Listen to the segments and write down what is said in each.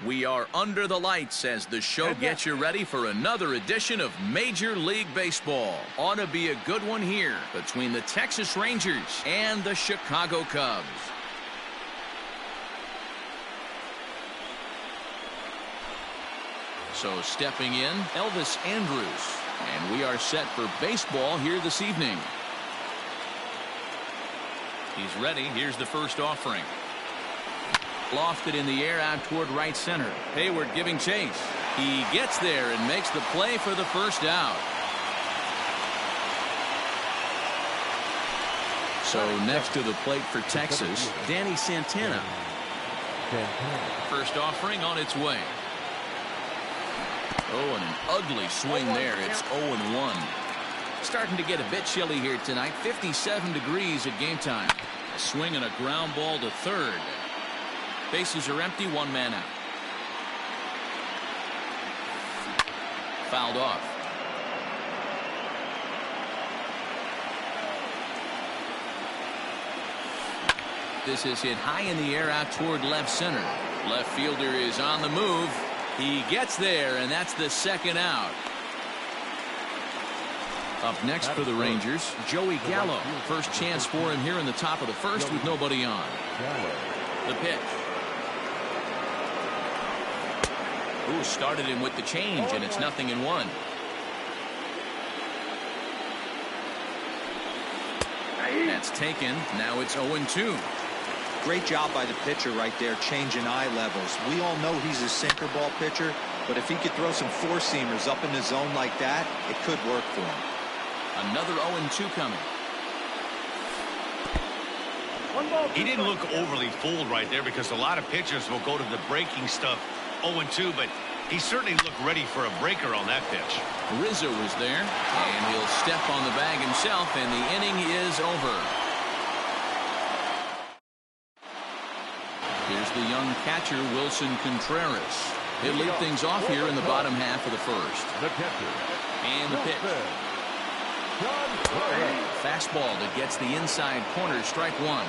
We are under the lights as the show gets you ready for another edition of Major League Baseball. Ought to be a good one here between the Texas Rangers and the Chicago Cubs. So stepping in, Elvis Andrus. And we are set for baseball here this evening. He's ready. Here's the first offering. Lofted in the air out toward right center. Hayward giving chase. He gets there and makes the play for the first out. So next to the plate for Texas, Danny Santana. First offering on its way. Oh, and an ugly swing there. It's 0-1. Starting to get a bit chilly here tonight. 57 degrees at game time. A swing and a ground ball to third. Bases are empty, one man out. Fouled off. This is hit high in the air out toward left center. Left fielder is on the move. He gets there, and that's the second out. Up next for the Rangers, Joey Gallo. First chance for him here in the top of the first with nobody on. The pitch. Ooh, started him with the change, and it's 0-1. That's taken. Now it's 0-2. Great job by the pitcher right there, changing eye levels. We all know he's a sinker ball pitcher, but if he could throw some four-seamers up in the zone like that, it could work for him. Another 0-2 coming. He didn't look overly fooled right there because a lot of pitchers will go to the breaking stuff 0-2, but he certainly looked ready for a breaker on that pitch. Rizzo was there, and he'll step on the bag himself, and the inning is over. Here's the young catcher, Wilson Contreras. He'll lead things off here in the bottom half of the first. And the pitch. Fastball that gets the inside corner, strike one.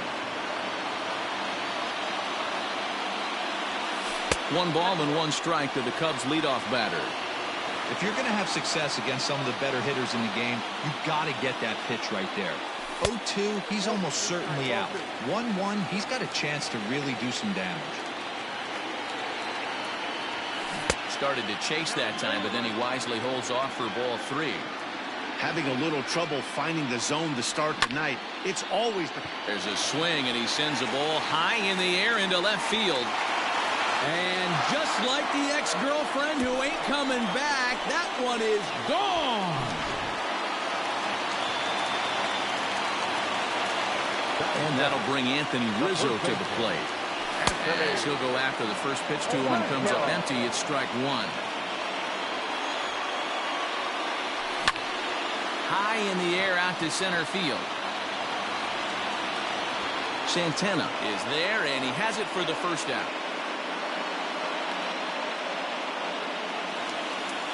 1 ball and 1 strike to the Cubs leadoff batter. If you're going to have success against some of the better hitters in the game, you've got to get that pitch right there. 0-2, he's almost certainly out. 1-1, he's got a chance to really do some damage. Started to chase that time, but then he wisely holds off for ball 3. Having a little trouble finding the zone to start the night. It's always There's a swing, and he sends a ball high in the air into left field. And just like the ex-girlfriend who ain't coming back, that one is gone. And that'll bring Anthony Rizzo to the plate. As he'll go after the first pitch to him and comes up empty, it's strike one. High in the air out to center field. Santana is there, and he has it for the first out.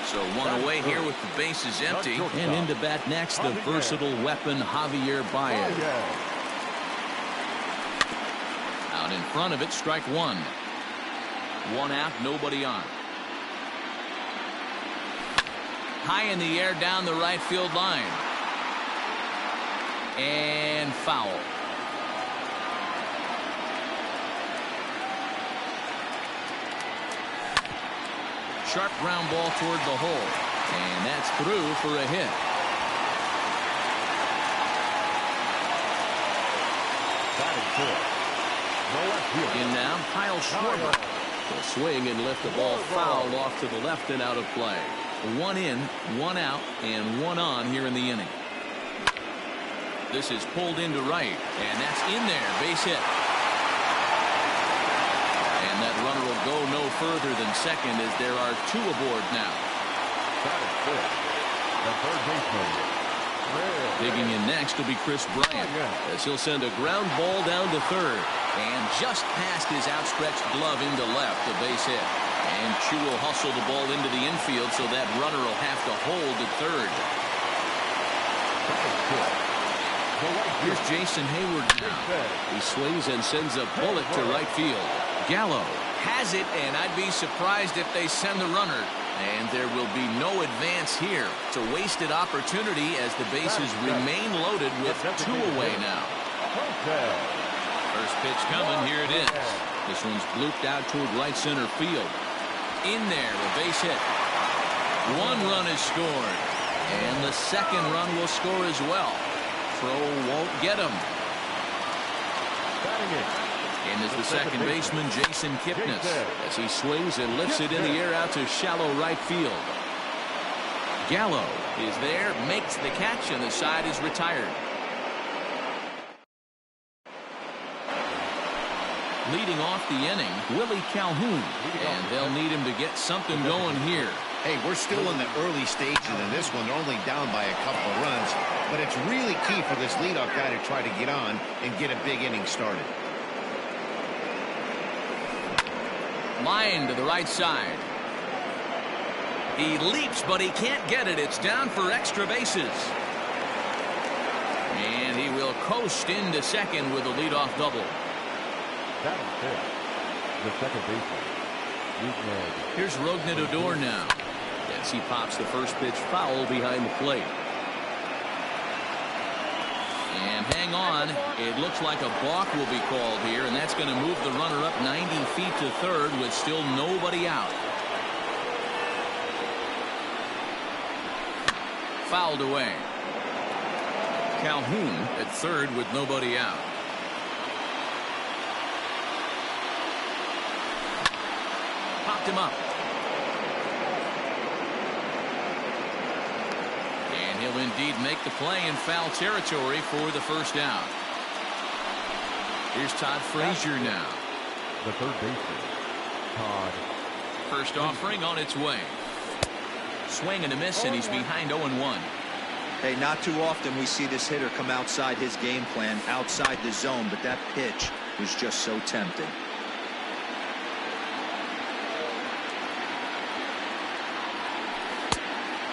So one away here with the bases empty. And into bat next, the versatile weapon, Javier Baez. Out in front of it, strike one. 1 out, nobody on. High in the air down the right field line. And foul. Sharp ground ball toward the hole. And that's through for a hit. In now, Kyle Schwarber. Will swing and lift the ball foul off to the left and out of play. 1 in, 1 out, and 1 on here in the inning. This is pulled into right, and that's in there. Base hit. And that runner will go no further than second as there are 2 aboard now. The third baseman. Digging in next will be Chris Bryant as he'll send a ground ball down to third. And just past his outstretched glove into left, a base hit. And Chu will hustle the ball into the infield, so that runner will have to hold at third. Here's Jason Hayward now. He swings and sends a bullet to right field. Gallo has it, and I'd be surprised if they send the runner. And there will be no advance here. It's a wasted opportunity as the bases remain loaded with 2 away now. First pitch coming. Here it is. This one's blooped out toward right center field. In there, a base hit. 1 run is scored. And the second run will score as well. Throw won't get him. And is the second baseman, Jason Kipnis, as he swings and lifts it in the air out to shallow right field. Gallo is there, makes the catch, and the side is retired. Leading off the inning, Willie Calhoun, and they'll need him to get something going here. Hey, we're still in the early stages of this one. They're only down by a couple of runs, but it's really key for this leadoff guy to try to get on and get a big inning started. Line to the right side. He leaps, but he can't get it. It's down for extra bases. And he will coast into second with a leadoff double. The second baseman. Here's Rougned Odor now, as he pops the first pitch foul behind the plate. And hang on, it looks like a balk will be called here, and that's going to move the runner up 90 feet to third with still nobody out. Fouled away. Calhoun at third with nobody out. Popped him up. And he'll indeed make the play in foul territory for the first out. Here's Todd Frazier now. The third baseman, Todd. First offering on its way. Swing and a miss, and he's behind 0-1. Hey, not too often we see this hitter come outside his game plan, outside the zone, but that pitch was just so tempting.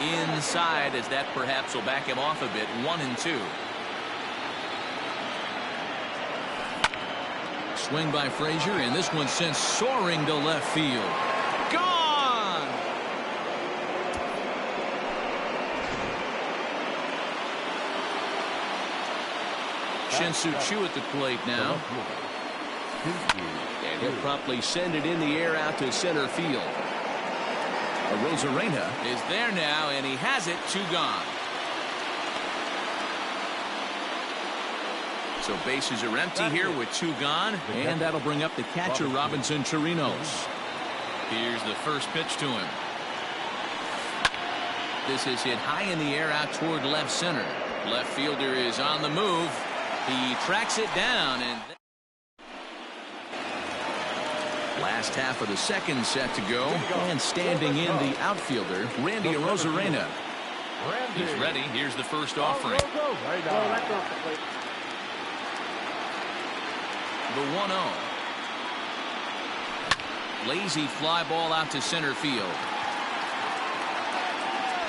Inside, as that perhaps will back him off a bit. 1-2. Swing by Frazier, and this one sent soaring to left field. Gone! Shin-Soo Choo at the plate now. And he'll promptly send it in the air out to center field. Arozarena is there now, and he has it. 2 gone. So bases are empty here with 2 gone, and that'll bring up the catcher, Robinson Chirinos. Here's the first pitch to him. This is hit high in the air out toward left center. Left fielder is on the move. He tracks it down, and last half of the second set to go, and standing in the outfielder, Randy Arozarena. He's ready. Here's the first offering. The 1-0. Lazy fly ball out to center field.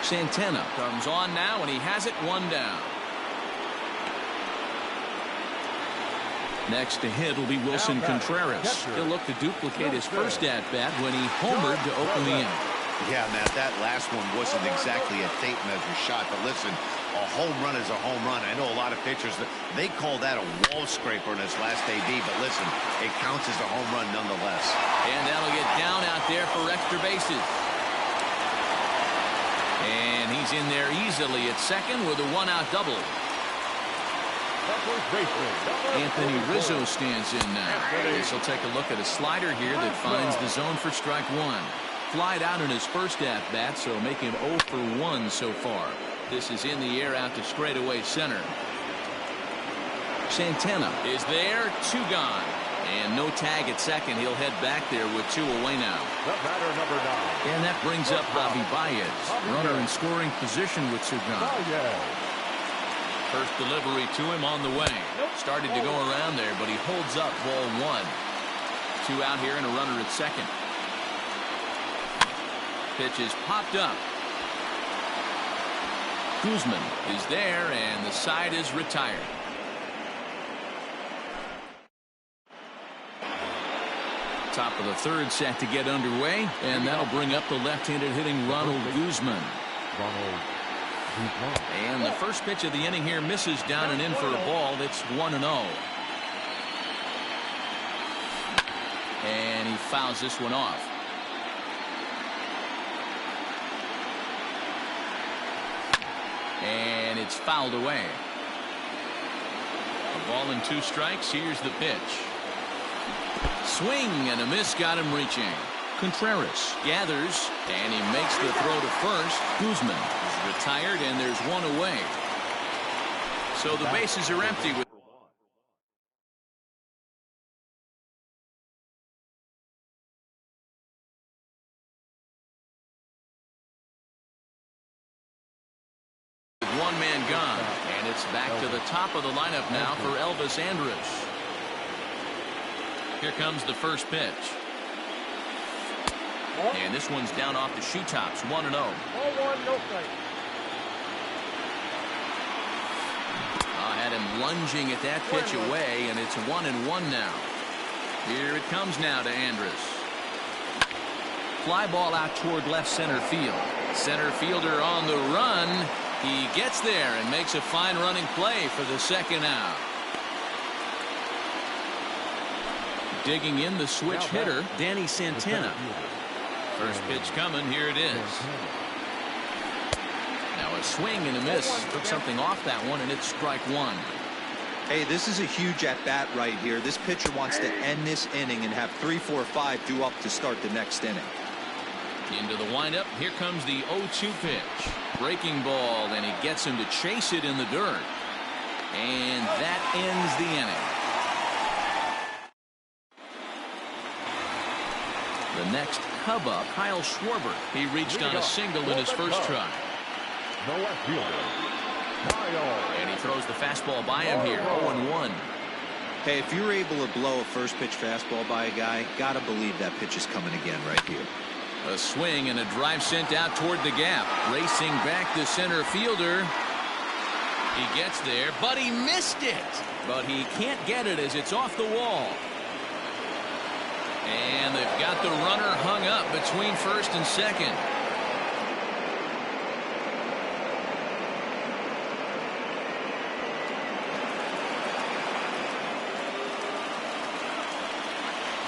Santana comes on now, and he has it. 1 down. Next to hit will be Wilson Contreras. He'll look to duplicate his first at-bat when he homered to open the inning. Yeah, Matt, that last one wasn't exactly a tape measure shot, but listen, a home run is a home run. I know a lot of pitchers, they call that a wall scraper in his last AB, but listen, it counts as a home run nonetheless. And that'll get down out there for extra bases. And he's in there easily at second with a 1-out double. Anthony Rizzo stands in now. This will take a look at a slider here that finds the zone for strike 1. Flied out in his first at-bat, so making 0 for 1 so far. This is in the air out to straightaway center. Santana is there. 2 gone. And no tag at second. He'll head back there with 2 away now. And that brings up Javi Baez. Runner in scoring position with 2 gone. First delivery to him on the way. Started to go around there, but he holds up ball 1. 2 out here and a runner at second. Pitch is popped up. Guzman is there, and the side is retired. Top of the third set to get underway, and that'll bring up the left-handed hitting Ronald Guzman. Ronald Guzman. And the first pitch of the inning here misses down and in for a ball. It's 1-0. And he fouls this one off. And it's fouled away. A ball and 2 strikes. Here's the pitch. Swing and a miss got him reaching. Contreras gathers, and he makes the throw to first. Guzman is retired, and there's one away. So the bases are empty with one man gone, and it's back to the top of the lineup now for Elvis Andrus. Here comes the first pitch. And this one's down off the shoe tops. 1-0. 0-1, no strike. Had him lunging at that pitch away, and it's 1-1 now. Here it comes now to Andrus. Fly ball out toward left center field. Center fielder on the run. He gets there and makes a fine running play for the second out. Digging in the switch hitter, Danny Santana. First pitch coming. Here it is. Now a swing and a miss. Took something off that one, and it's strike one. Hey, this is a huge at-bat right here. This pitcher wants to end this inning and have 3, 4, 5 due up to start the next inning. Into the windup. Here comes the 0-2 pitch. Breaking ball, and he gets him to chase it in the dirt. And that ends the inning. The next Cub up, Kyle Schwarber. He reached on a single in his first try. The left fielder, Kyle. And he throws the fastball by him here. 0-1. Hey, if you're able to blow a first pitch fastball by a guy, gotta believe that pitch is coming again right here. A swing and a drive sent out toward the gap. Racing back the center fielder. He gets there, but he missed it. But he can't get it as it's off the wall. And they've got the runner hung up between first and second.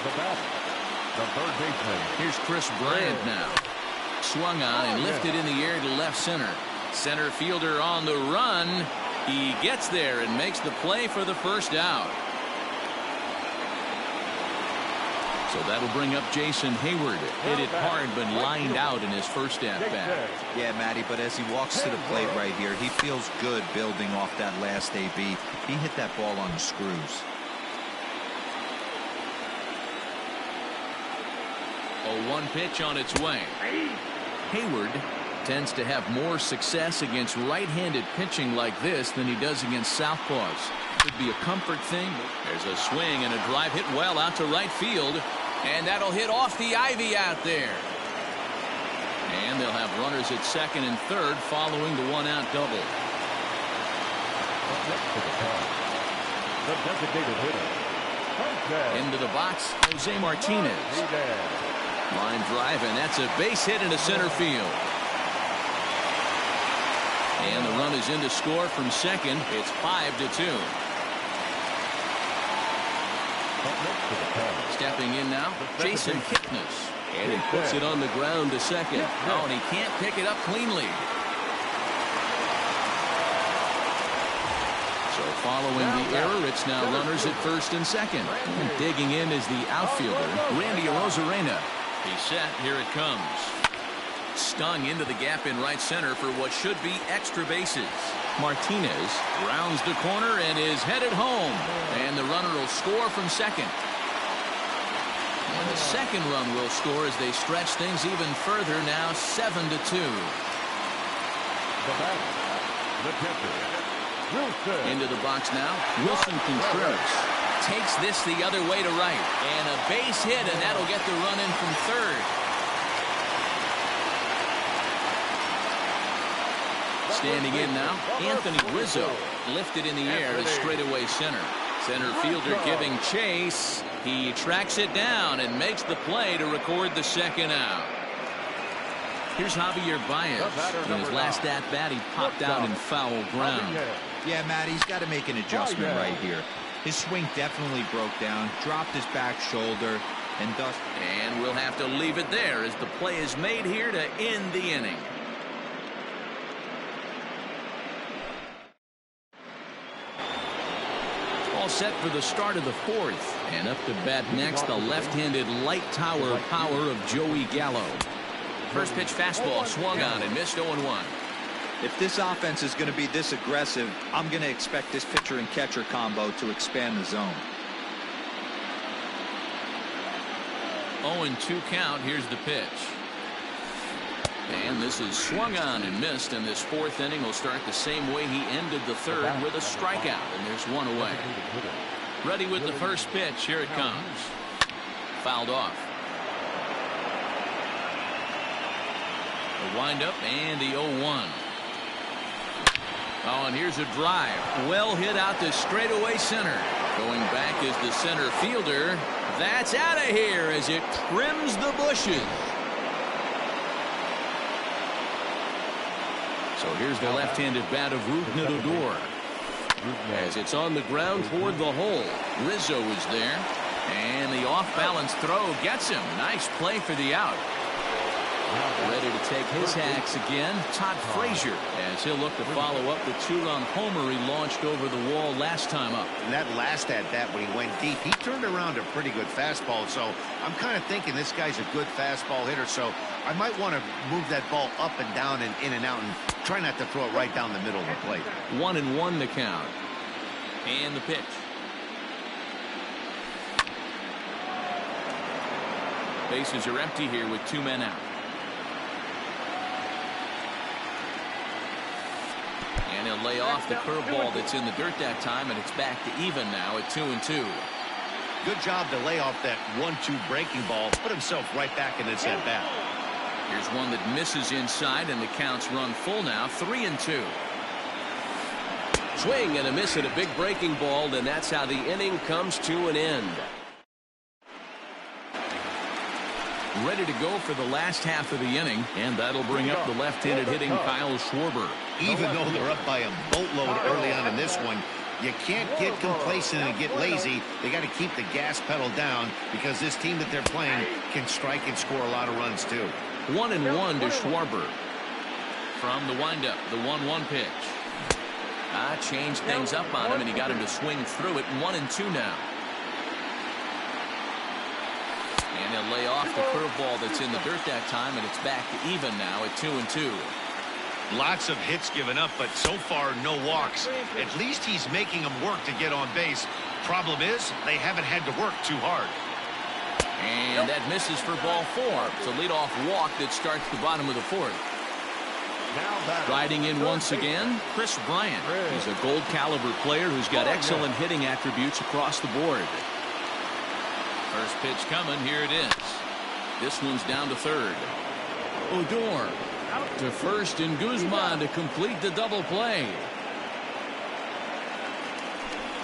The batter, the third baseman. Here's Chris Bryant now. Swung on and lifted in the air to left center. Center fielder on the run. He gets there and makes the play for the first out. So that'll bring up Jason Hayward. Hit it hard, but lined out in his first at-bat. Yeah, Matty, but as he walks to the plate right here, he feels good building off that last AB. He hit that ball on the screws. A 1 pitch on its way. Hayward tends to have more success against right-handed pitching like this than he does against southpaws. Could be a comfort thing. There's a swing and a drive hit well out to right field. And that'll hit off the ivy out there. And they'll have runners at second and third following the 1-out double. The designated hitter, Into the box, Jose Martinez. Line drive, and that's a base hit into center field. And the run is in to score from second. It's 5-2. Stepping in now, Jason Kipnis. And he puts it on the ground to second. Oh, and he can't pick it up cleanly. So following the error, it's now runners at first and second. And digging in is the outfielder, Randy Arozarena. He's set. Here it comes. Stung into the gap in right center for what should be extra bases. Martinez rounds the corner and is headed home. And the runner will score from second. And the second run will score as they stretch things even further now, 7-2. The batter, the catcher, Wilson. Into the box now, Wilson Contreras takes this the other way to right. And a base hit, and that'll get the run in from third. Standing in now, Anthony Rizzo lifted in the air to straightaway center. Center fielder giving chase. He tracks it down and makes the play to record the second out. Here's Javier Baez. In his last at-bat, he popped out in foul ground. Yeah, Matt, he's got to make an adjustment right here. His swing definitely broke down, dropped his back shoulder, and thus... And we'll have to leave it there as the play is made here to end the inning. All set for the start of the fourth. And up to bat next, the left-handed light tower power of Joey Gallo. First pitch fastball swung on and missed 0-1. If this offense is going to be this aggressive, I'm going to expect this pitcher and catcher combo to expand the zone. 0-2 count. Here's the pitch. And this is swung on and missed, and this fourth inning will start the same way he ended the third with a strikeout, and there's one away. Ready with the first pitch. Here it comes. Fouled off. The windup and the 0-1. Oh, and here's a drive. Well hit out to straightaway center. Going back is the center fielder. That's out of here as it trims the bushes. So here's the left-handed bat of Rougned Odor. As it's on the ground toward the hole. Rizzo is there. And the off-balance throw gets him. Nice play for the out. Ready to take his hacks again, Todd Frazier, as he'll look to follow up the two-run homer he launched over the wall last time up. And that last at-bat when he went deep, he turned around a pretty good fastball. So I'm kind of thinking this guy's a good fastball hitter. So I might want to move that ball up and down and in and out and try not to throw it right down the middle of the plate. 1-1 the count. And the pitch. Bases are empty here with 2 men out. And he'll lay off the curveball that's in the dirt that time, and it's back to even now at 2-2. Good job to lay off that 1-2 breaking ball. Put himself right back in this at-bat. Here's one that misses inside, and the count's run full now, 3-2. Swing and a miss at a big breaking ball, and that's how the inning comes to an end. Ready to go for the last half of the inning, and that'll bring up the left-handed hitting Kyle Schwarber. Even though they're up by a boatload early on in this one, you can't get complacent and get lazy. They got to keep the gas pedal down because this team that they're playing can strike and score a lot of runs too. 1-1 to Schwarber. From the windup, the 1-1 pitch. Changed things up on him, and he got him to swing through it. 1-2 now. And he'll lay off the curveball that's in the dirt that time, and it's back to even now at 2-2. Lots of hits given up, but so far no walks. At least he's making them work to get on base. Problem is, they haven't had to work too hard. And that misses for ball 4. It's a leadoff walk that starts the bottom of the fourth. Riding in once again, Chris Bryant. He's a gold caliber player who's got excellent hitting attributes across the board. First pitch coming. Here it is. This one's down to third. Odor to first, and Guzman to complete the double play.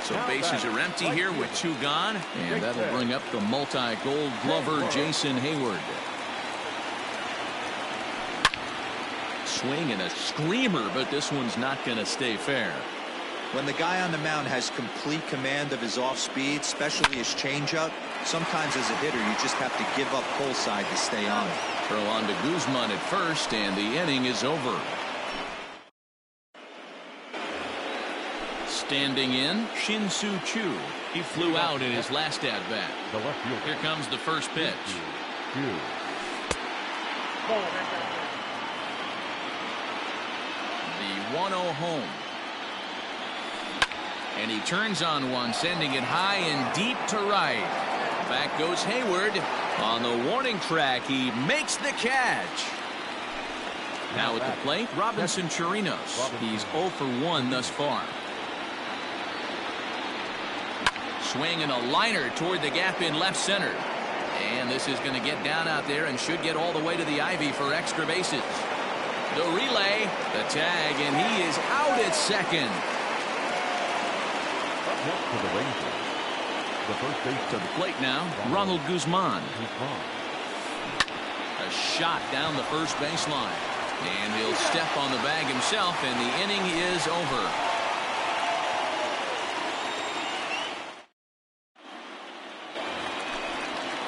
So bases are empty here with 2 gone, and that'll bring up the multi-gold glover Jason Hayward. Swing and a screamer, but this one's not going to stay fair. When the guy on the mound has complete command of his off speed, especially his changeup, sometimes as a hitter you just have to give up pull side to stay on. Throw on to Guzman at first, and the inning is over. Standing in, Shin-Soo Choo. He flew out in his last at-bat. Here comes the first pitch. The 1-0 home. And he turns on one, sending it high and deep to right. Back goes Hayward. On the warning track, he makes the catch. Now at the plate, Robinson Chirinos. He's 0 for 1 thus far. Swing and a liner toward the gap in left center. And this is going to get down out there and should get all the way to the ivy for extra bases. The relay, the tag, and he is out at second. The first base To the plate now, Ronald Guzman. A shot down the first baseline. And he'll step on the bag himself, and the inning is over.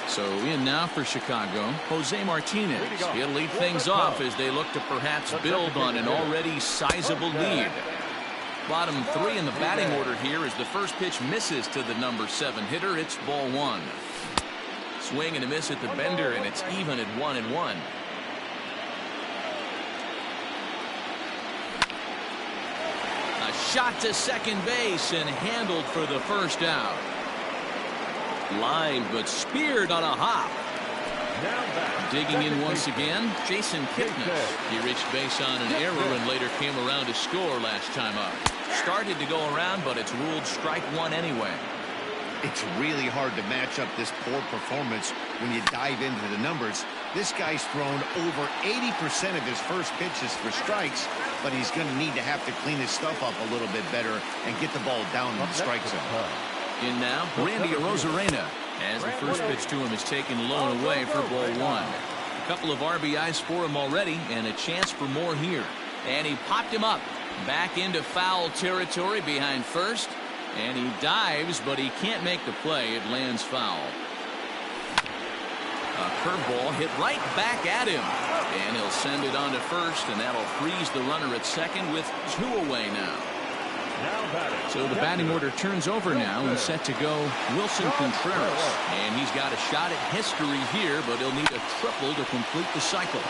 So in now for Chicago, Jose Martinez. He'll lead things off as they look to perhaps build on an already sizable lead. Bottom three in the batting order here as the first pitch misses to the number 7 hitter. It's ball 1. Swing and a miss at the bender, and it's even at 1-1. A shot to second base and handled for the first out. Lined but speared on a hop. Digging in once again, Jason Kipnis. He reached base on an error and later came around to score last time up. Started to go around, but it's ruled strike 1 anyway. It's really hard to match up this poor performance when you dive into the numbers. This guy's thrown over 80% of his first pitches for strikes, but he's going to need to have to clean his stuff up a little bit better and get the ball down in the strike zone. In now, Randy Arozarena, as the first pitch to him is taken low and away for ball 1. A couple of RBIs for him already, and a chance for more here. And he popped him up. Back into foul territory behind first. And he dives, but he can't make the play. It lands foul. A curveball hit right back at him. And he'll send it on to first, and that'll freeze the runner at second with 2 away now. So the batting order turns over now and set to go Wilson Contreras. And he's got a shot at history here, but he'll need a triple to complete the cycle.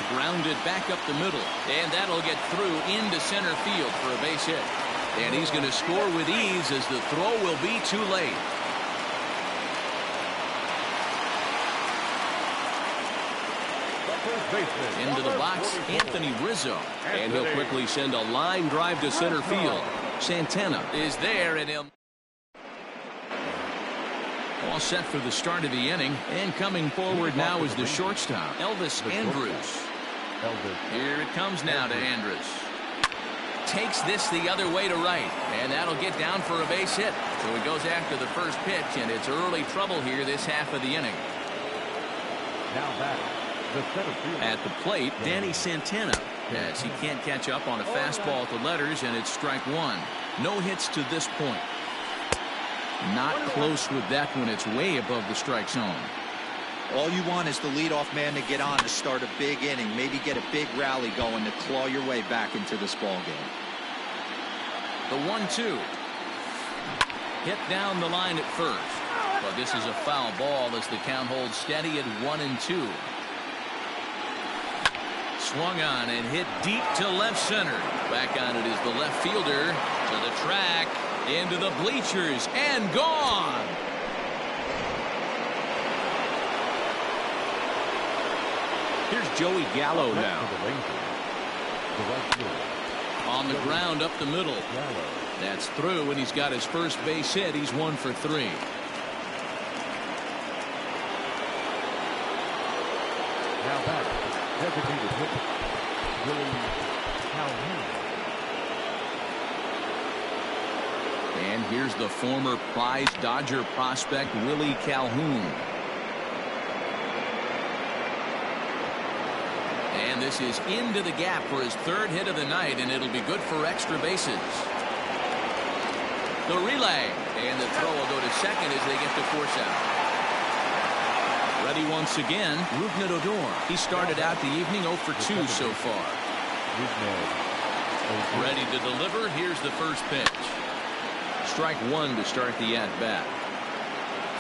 Grounded back up the middle, and that'll get through into center field for a base hit. And he's going to score with ease as the throw will be too late. Into the box, Anthony Rizzo. And he'll quickly send a line drive to center field. Santana is there, and he'll... All set for the start of the inning. And coming forward now is the shortstop, Elvis Andrus. Here it comes now to Andrus. Takes this the other way to right, and that'll get down for a base hit. So he goes after the first pitch, and it's early trouble here this half of the inning. At the plate, Danny Santana, as he can't catch up on a fastball at the letters, and it's strike 1. No hits to this point. Not close with that one. It's way above the strike zone. All you want is the leadoff man to get on to start a big inning, maybe get a big rally going to claw your way back into this ball game. The 1-2. Hit down the line at first. But this is a foul ball as the count holds steady at 1-2. Swung on and hit deep to left center. Back on it is the left fielder to the track, into the bleachers, and gone. Here's Joey Gallo now. On the ground up the middle. That's through, and he's got his first base hit. He's 1 for 3. Now back, designated hitter, Willie Calhoun. And here's the former prize Dodger prospect, Willie Calhoun. And this is into the gap for his 3rd hit of the night, and it'll be good for extra bases. The relay, and the throw will go to second as they get to force out. Ready once again, Rougned Odor. He started out the evening 0 for 2 so far. Ready to deliver. Here's the first pitch. Strike 1 to start the at-bat.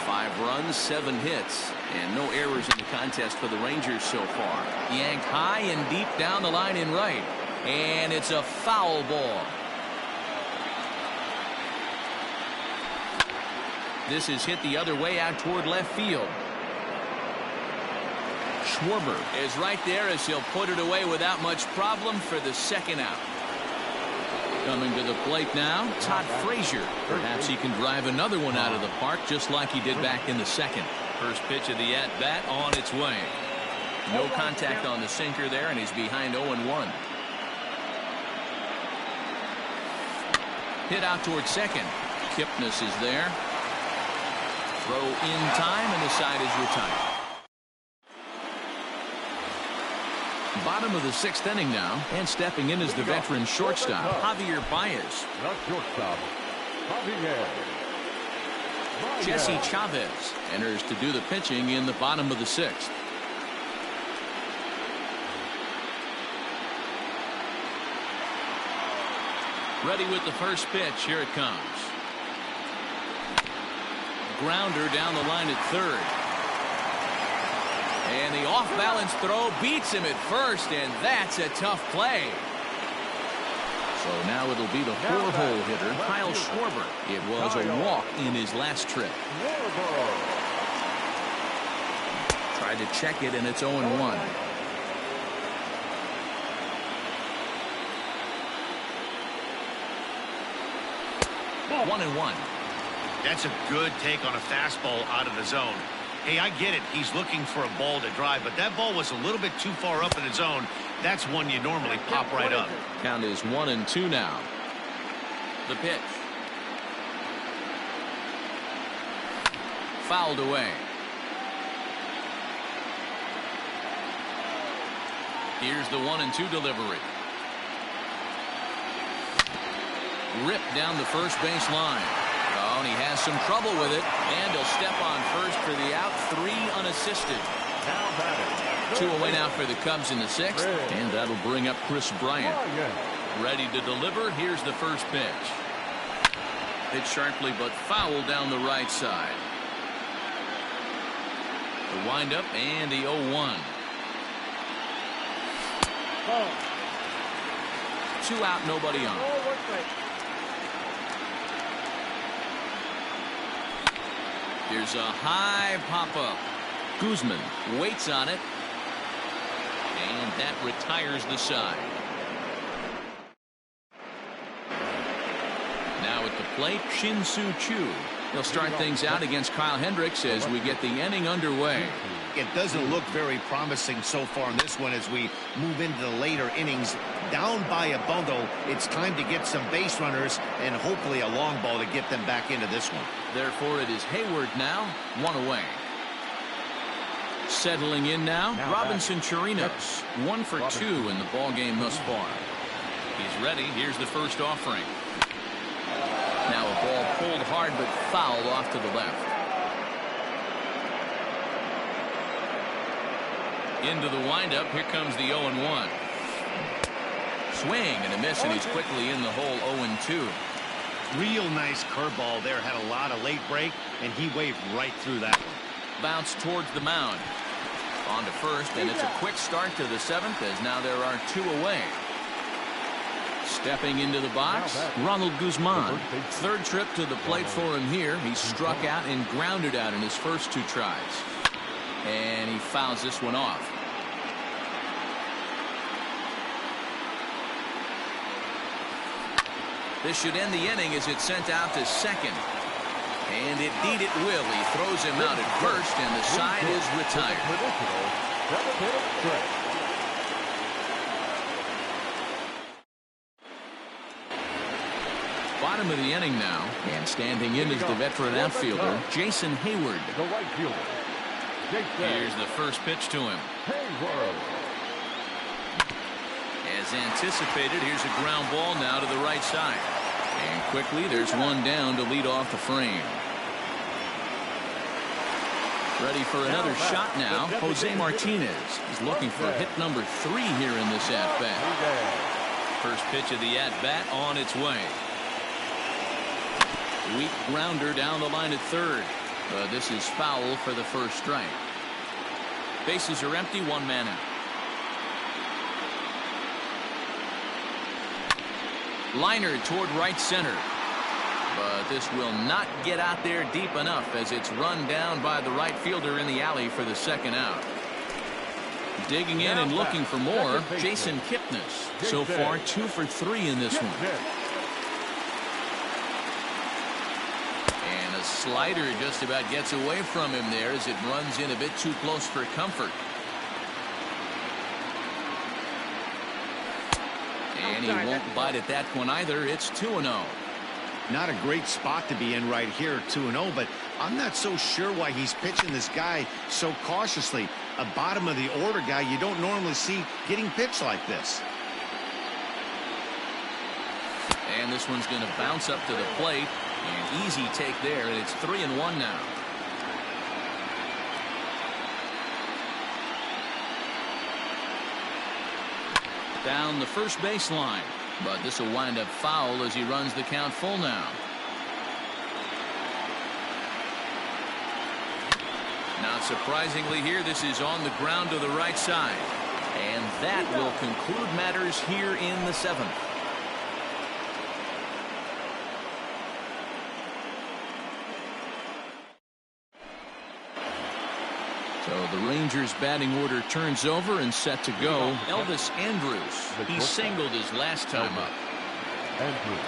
5 runs, 7 hits, and no errors in the contest for the Rangers so far. Yanked high and deep down the line in right, and it's a foul ball. This is hit the other way out toward left field. Schwarber is right there as he'll put it away without much problem for the 2nd out. Coming to the plate now, Todd Frazier. Perhaps he can drive another one out of the park just like he did back in the 2nd. First pitch of the at-bat on its way. No contact on the sinker there, and he's behind 0-1. Hit out toward second. Kipnis is there. Throw in time, and the side is retired. Bottom of the 6th inning now, and stepping in is the veteran shortstop, Javier Baez. The shortstop, Javier. Jesse Chavez enters to do the pitching in the bottom of the 6th. Ready with the first pitch. Here it comes. Grounder down the line at third. And the off-balance throw beats him at first, and that's a tough play. So now it'll be the 4-hole hitter, Kyle Schwarber. It was a walk in his last trip. Tried to check it, and it's 0-1. One and one. That's a good take on a fastball out of the zone. Hey, I get it. He's looking for a ball to drive, but that ball was a little bit too far up in the zone. That's one you normally pop right up. Count is 1-2 now. The pitch. Fouled away. Here's the 1-2 delivery. Ripped down the first base line. Oh, and he has some trouble with it, and he'll step on first for the out. 3 unassisted. 2 away now for the Cubs in the 6th, and that'll bring up Chris Bryant. Ready to deliver. Here's the first pitch. Hit sharply, but foul down the right side. The windup and the 0-1. 2 out, nobody on. Here's a high pop-up. Guzman waits on it. And that retires the side. Now at the plate, Shin-Soo Choo. He'll start things out against Kyle Hendricks as we get the inning underway. It doesn't look very promising so far in this one as we move into the later innings. Down by a bundle, it's time to get some base runners and hopefully a long ball to get them back into this one. Therefore, it is Hayward now, 1 away. Settling in now, Robinson Chirinos, 1 for 2 in the ball game thus far. He's ready. Here's the first offering. Now a ball pulled hard but fouled off to the left. Into the windup. Here comes the 0-1. Swing and a miss, and he's quickly in the hole. 0-2. Real nice curveball there. Had a lot of late break, and he waved right through that one. Bounce towards the mound. On to first, and it's a quick start to the 7th as now there are 2 away. Stepping into the box, Ronald Guzman. 3rd trip to the plate for him here. He struck out and grounded out in his first 2 tries. And he fouls this one off. This should end the inning as it's sent out to second. And indeed it will. He throws him out at first, and the side is retired. Bottom of the inning now, and standing in is the veteran outfielder, Jason Hayward. The right fielder. Here's the first pitch to him. As anticipated, here's a ground ball now to the right side. And quickly, there's one down to lead off the frame. Ready for another shot now, Jose Martinez. He's looking for hit number 3 here in this at-bat. First pitch of the at-bat on its way. Weak grounder down the line at third. This is foul for the first strike. Bases are empty, 1 man out. Liner toward right center. But this will not get out there deep enough as it's run down by the right fielder in the alley for the 2nd out. Digging in and looking for more, Jason Kipnis. So far 2 for 3 in this one. And a slider just about gets away from him there as it runs in a bit too close for comfort. And he won't bite at that one either. It's 2-0. Not a great spot to be in right here, 2-0, but I'm not so sure why he's pitching this guy so cautiously. A bottom of the order guy you don't normally see getting pitched like this. And this one's going to bounce up to the plate. An easy take there, and it's 3-1 now. Down the first baseline, but this will wind up foul as he runs the count full now. Not surprisingly here, this is on the ground to the right side. And that will conclude matters here in the 7th. So the Rangers batting order turns over and set to go. Elvis Andrus. He singled his last time up. Andrus.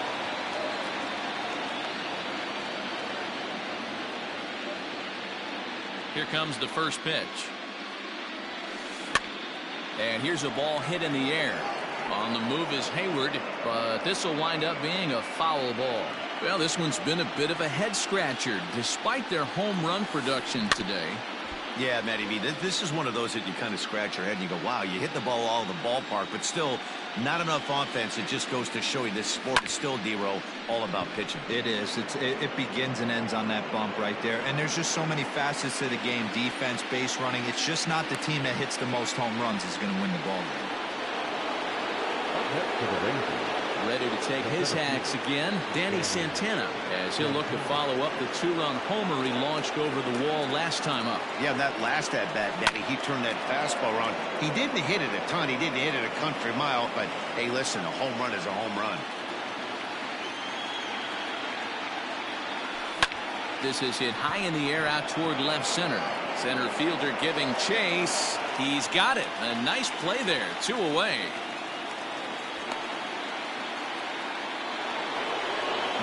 Here comes the first pitch. And here's a ball hit in the air. On the move is Hayward, but this will wind up being a foul ball. Well, this one's been a bit of a head scratcher despite their home run production today. Yeah, Matty B, this is one of those that you kind of scratch your head and you go, wow, you hit the ball all over the ballpark, but still not enough offense. It just goes to show you this sport is still, D-Row, all about pitching. It is. It begins and ends on that bump right there. And there's just so many facets to the game. Defense, base running. It's just not the team that hits the most home runs is going to win the ball game. Ready to take his hacks again, Danny Santana, as he'll look to follow up the 2-run homer he launched over the wall last time up. Yeah, that last at-bat, Danny, he turned that fastball around. He didn't hit it a ton. He didn't hit it a country mile, but, hey, listen, a home run is a home run. This is hit high in the air out toward left center. Center fielder giving chase. He's got it. A nice play there. 2 away.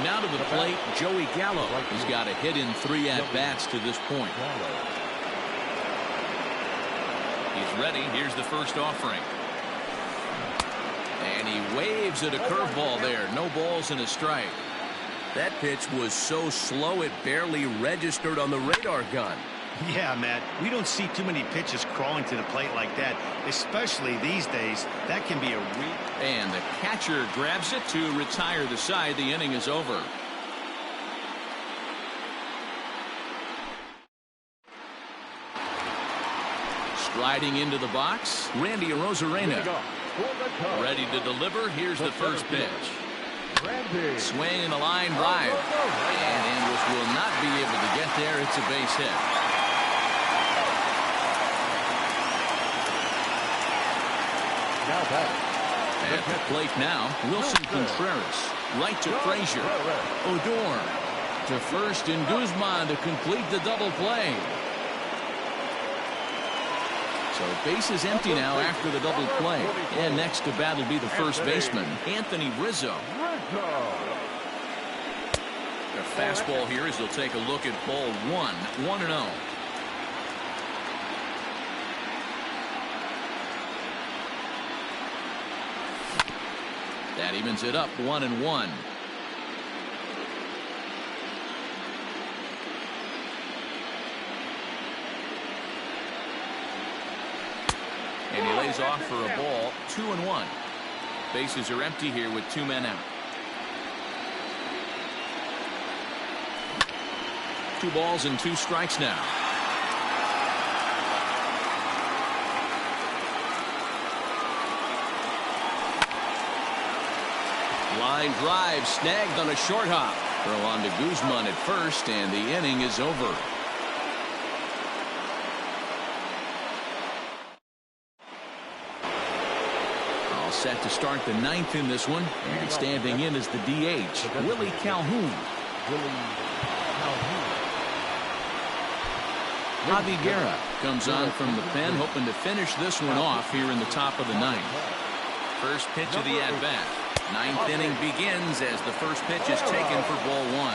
Now to the plate, Joey Gallo. He's got a hit in 3 at-bats to this point. He's ready. Here's the first offering. And he waves at a curveball there. No balls and a strike. That pitch was so slow it barely registered on the radar gun. Yeah, Matt, we don't see too many pitches crawling to the plate like that, especially these days. That can be a And the catcher grabs it to retire the side. The inning is over. Striding into the box, Randy Arozarena. Ready to deliver. Here's the first pitch. Swing and a line drive. And Andrus will not be able to get there. It's a base hit. At the plate now, Wilson Contreras. Right to Frazier. Odor to first, and Guzman to complete the double play. So base is empty now after the double play. And next to bat will be the first baseman, Anthony Rizzo. A fastball here as they'll take a look at ball 1. 1-0. That evens it up 1-1. And he lays off for a ball. 2-1. Bases are empty here with 2 men out. 2 balls and 2 strikes now. Line drive snagged on a short hop. Throw on to Guzman at first, and the inning is over. All set to start the 9th in this one, and standing in is the DH, Willie Calhoun. Javi Guerra comes on from the pen, hoping to finish this one off here in the top of the 9th. First pitch of the at-bat. 9th inning begins as the first pitch is taken for ball 1.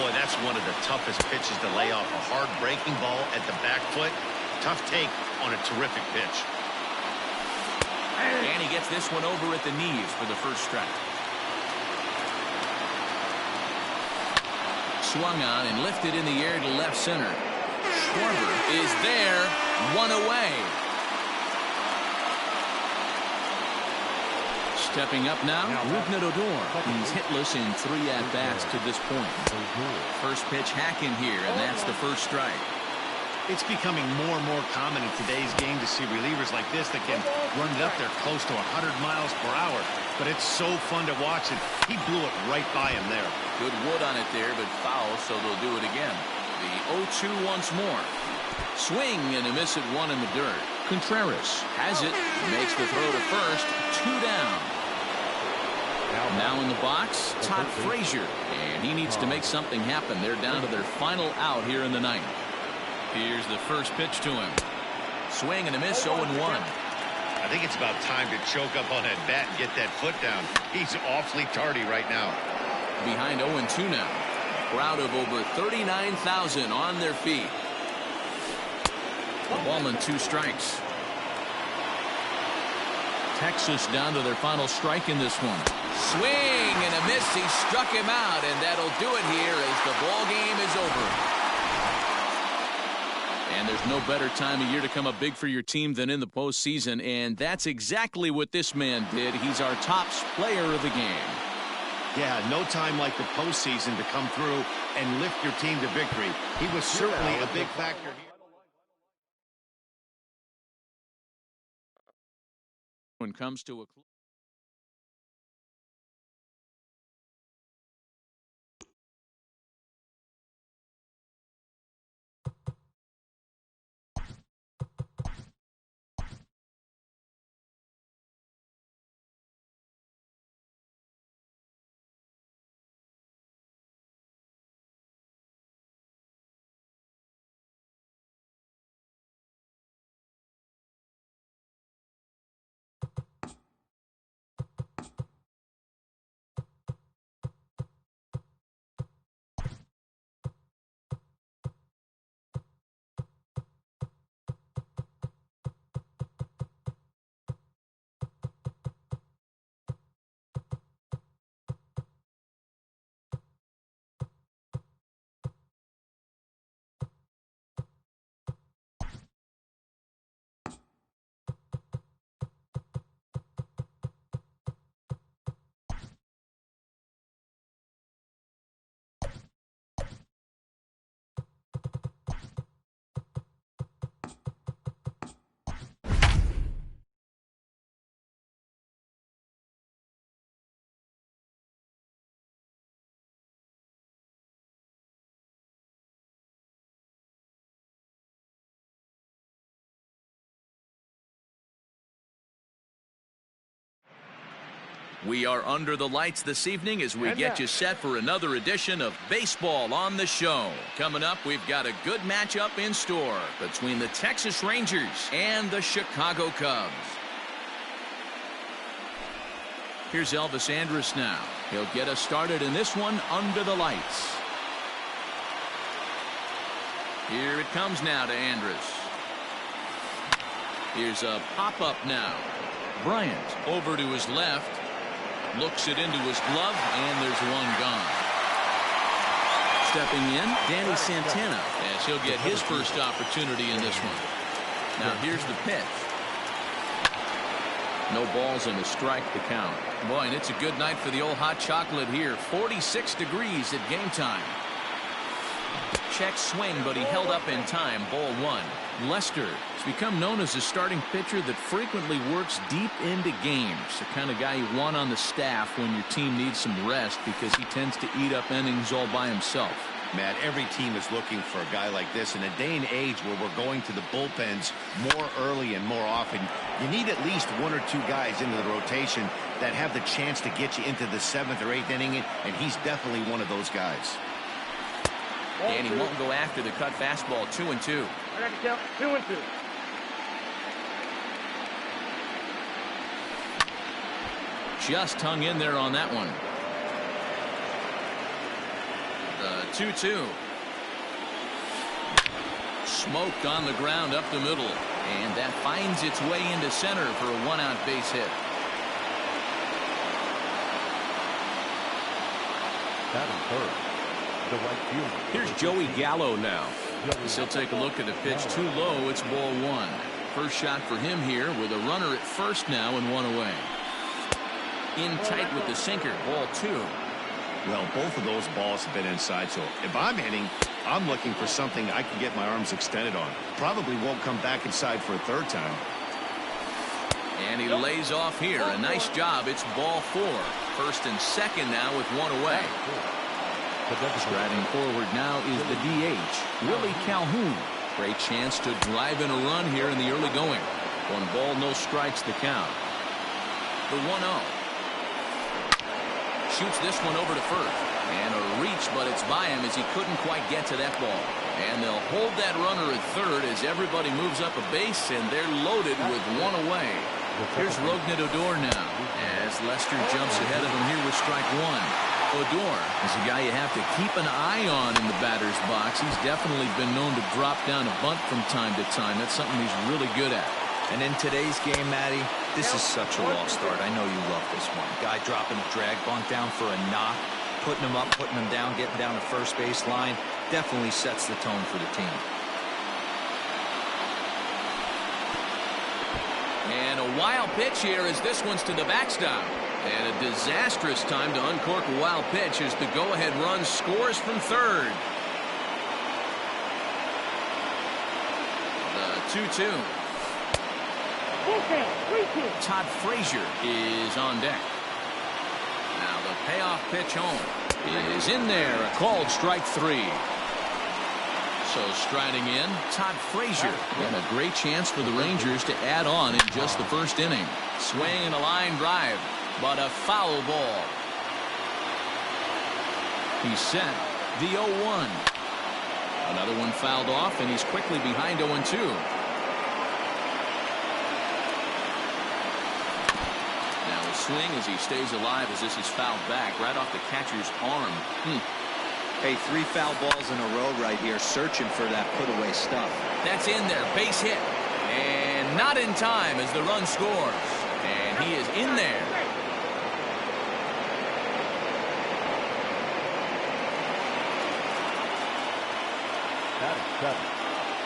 Boy, that's one of the toughest pitches to lay off. A hard breaking ball at the back foot. Tough take on a terrific pitch. And he gets this one over at the knees for the first strike. swung on and lifted in the air to left center. Schwarber is there, one away. Stepping up now, Rougned Odor. He's hitless in 3 at-bats to this point. First pitch hack in here, and that's the first strike. It's becoming more and more common in today's game to see relievers like this that can run it up there close to 100 miles per hour. But it's so fun to watch it. He blew it right by him there. Good wood on it there, but foul, so they'll do it again. The 0-2 once more. Swing and a miss at 1 in the dirt. Contreras has it, makes the throw to first, 2 down. Now in the box, Todd Frazier, and he needs to make something happen. They're down to their final out here in the ninth. Here's the first pitch to him. Swing and a miss, 0-1. I think it's about time to choke up on that bat and get that foot down. He's awfully tardy right now. Behind 0-2 now. Crowd of over 39,000 on their feet. A ball and 2 strikes. Texas down to their final strike in this one. Swing and a miss. He struck him out, and that'll do it here as the ball game is over. And there's no better time of year to come up big for your team than in the postseason, and that's exactly what this man did. He's our top player of the game. Yeah, no time like the postseason to come through and lift your team to victory. He was certainly a big factor here. When it comes to a We are under the lights this evening as we get you set for another edition of Baseball on the Show. Coming up, we've got a good matchup in store between the Texas Rangers and the Chicago Cubs. Here's Elvis Andrus now. He'll get us started in this one under the lights. Here it comes now to Andrus. Here's a pop-up now. Bryant over to his left. Looks it into his glove, and there's one gone. Stepping in, Danny Santana, as he'll get his first opportunity in this one. Now here's the pitch. No balls and a strike to count. Boy, and it's a good night for the old hot chocolate here. 46 degrees at game time. Check swing, but he held up in time. Ball 1. Lester has become known as a starting pitcher that frequently works deep into games. The kind of guy you want on the staff when your team needs some rest because he tends to eat up innings all by himself. Matt, every team is looking for a guy like this. In a day and age where we're going to the bullpens more early and more often, you need at least 1 or 2 guys into the rotation that have the chance to get you into the 7th or 8th inning, and he's definitely one of those guys. And he won't go after the cut fastball. 2-2. I got to count 2-2. Just hung in there on that one. The 2-2. Smoked on the ground up the middle. And that finds its way into center for a 1-out base hit. Batting third, the right fielder. Here's Joey Gallo now. As he'll take a look at the pitch. Too low. It's ball one. First shot for him here with a runner at first now and one away. In tight with the sinker. Ball two. Well, both of those balls have been inside, so if I'm hitting, I'm looking for something I can get my arms extended on. Probably won't come back inside for a third time. And he lays off here. A nice job. It's ball four. First and second now with one away. Striding forward now is the DH, Willie Calhoun. Great chance to drive in a run here in the early going. One ball, no strikes the count. The 1-0. Shoots this one over to first. And a reach, but it's by him as he couldn't quite get to that ball. And they'll hold that runner at third as everybody moves up a base, and they're loaded with one away. Here's Rougned Odor now as Lester jumps ahead of him here with strike one. Odor is a guy you have to keep an eye on in the batter's box. He's definitely been known to drop down a bunt from time to time. That's something he's really good at. And in today's game, Matty, this is such a lost start. I know you love this one. Guy dropping a drag bunt down for a knock, putting him up, putting him down, getting down the first base line. Definitely sets the tone for the team. And a wild pitch here as this one's to the backstop. And a disastrous time to uncork a wild pitch as the go-ahead run scores from third. The 2-2. Todd Frazier is on deck. Now the payoff pitch home is in there. A called strike three. So striding in, Todd Frazier. And a great chance for the Rangers to add on in just the first inning. Swing and a line drive, but a foul ball. He's set. The 0-1. Another one fouled off, and he's quickly behind 0-2. Now a swing as he stays alive as this is fouled back right off the catcher's arm. Hey, 3 foul balls in a row right here, searching for that put-away stuff. That's in there. Base hit. And not in time as the run scores. And he is in there.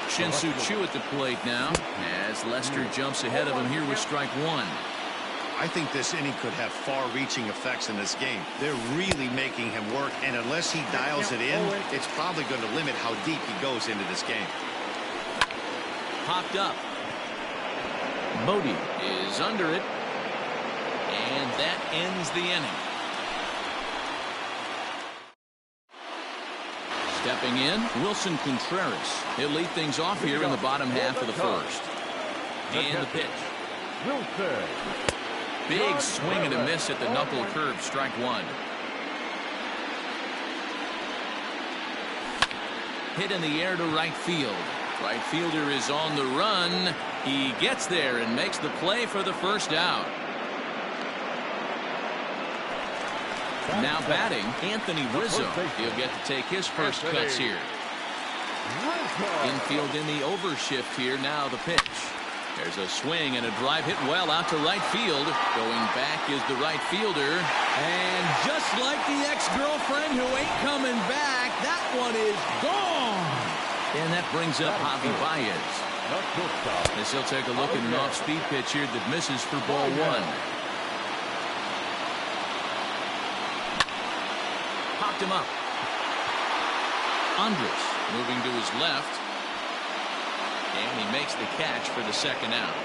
Shin-Soo Choo at the plate now as Lester jumps ahead of him here with strike one. I think this inning could have far-reaching effects in this game. They're really making him work, and unless he dials it in, it's probably going to limit how deep he goes into this game. Popped up. Bodie is under it, and that ends the inning. Stepping in, Wilson Contreras. He'll lead things off here in the bottom half of the first. And the pitch. Wilson. Big swing and a miss at the knuckle curve, strike one. Hit in the air to right field. Right fielder is on the run. He gets there and makes the play for the first out. Now batting, Anthony Rizzo. He'll get to take his first cuts here. Infield in the overshift here. Now the pitch. There's a swing and a drive hit well out to right field. Going back is the right fielder. And just like the ex-girlfriend who ain't coming back, that one is gone. And that brings up Javi Baez. As he'll take a look at an off-speed pitch here that misses for ball one. Popped him up. Andres moving to his left. And he makes the catch for the second out.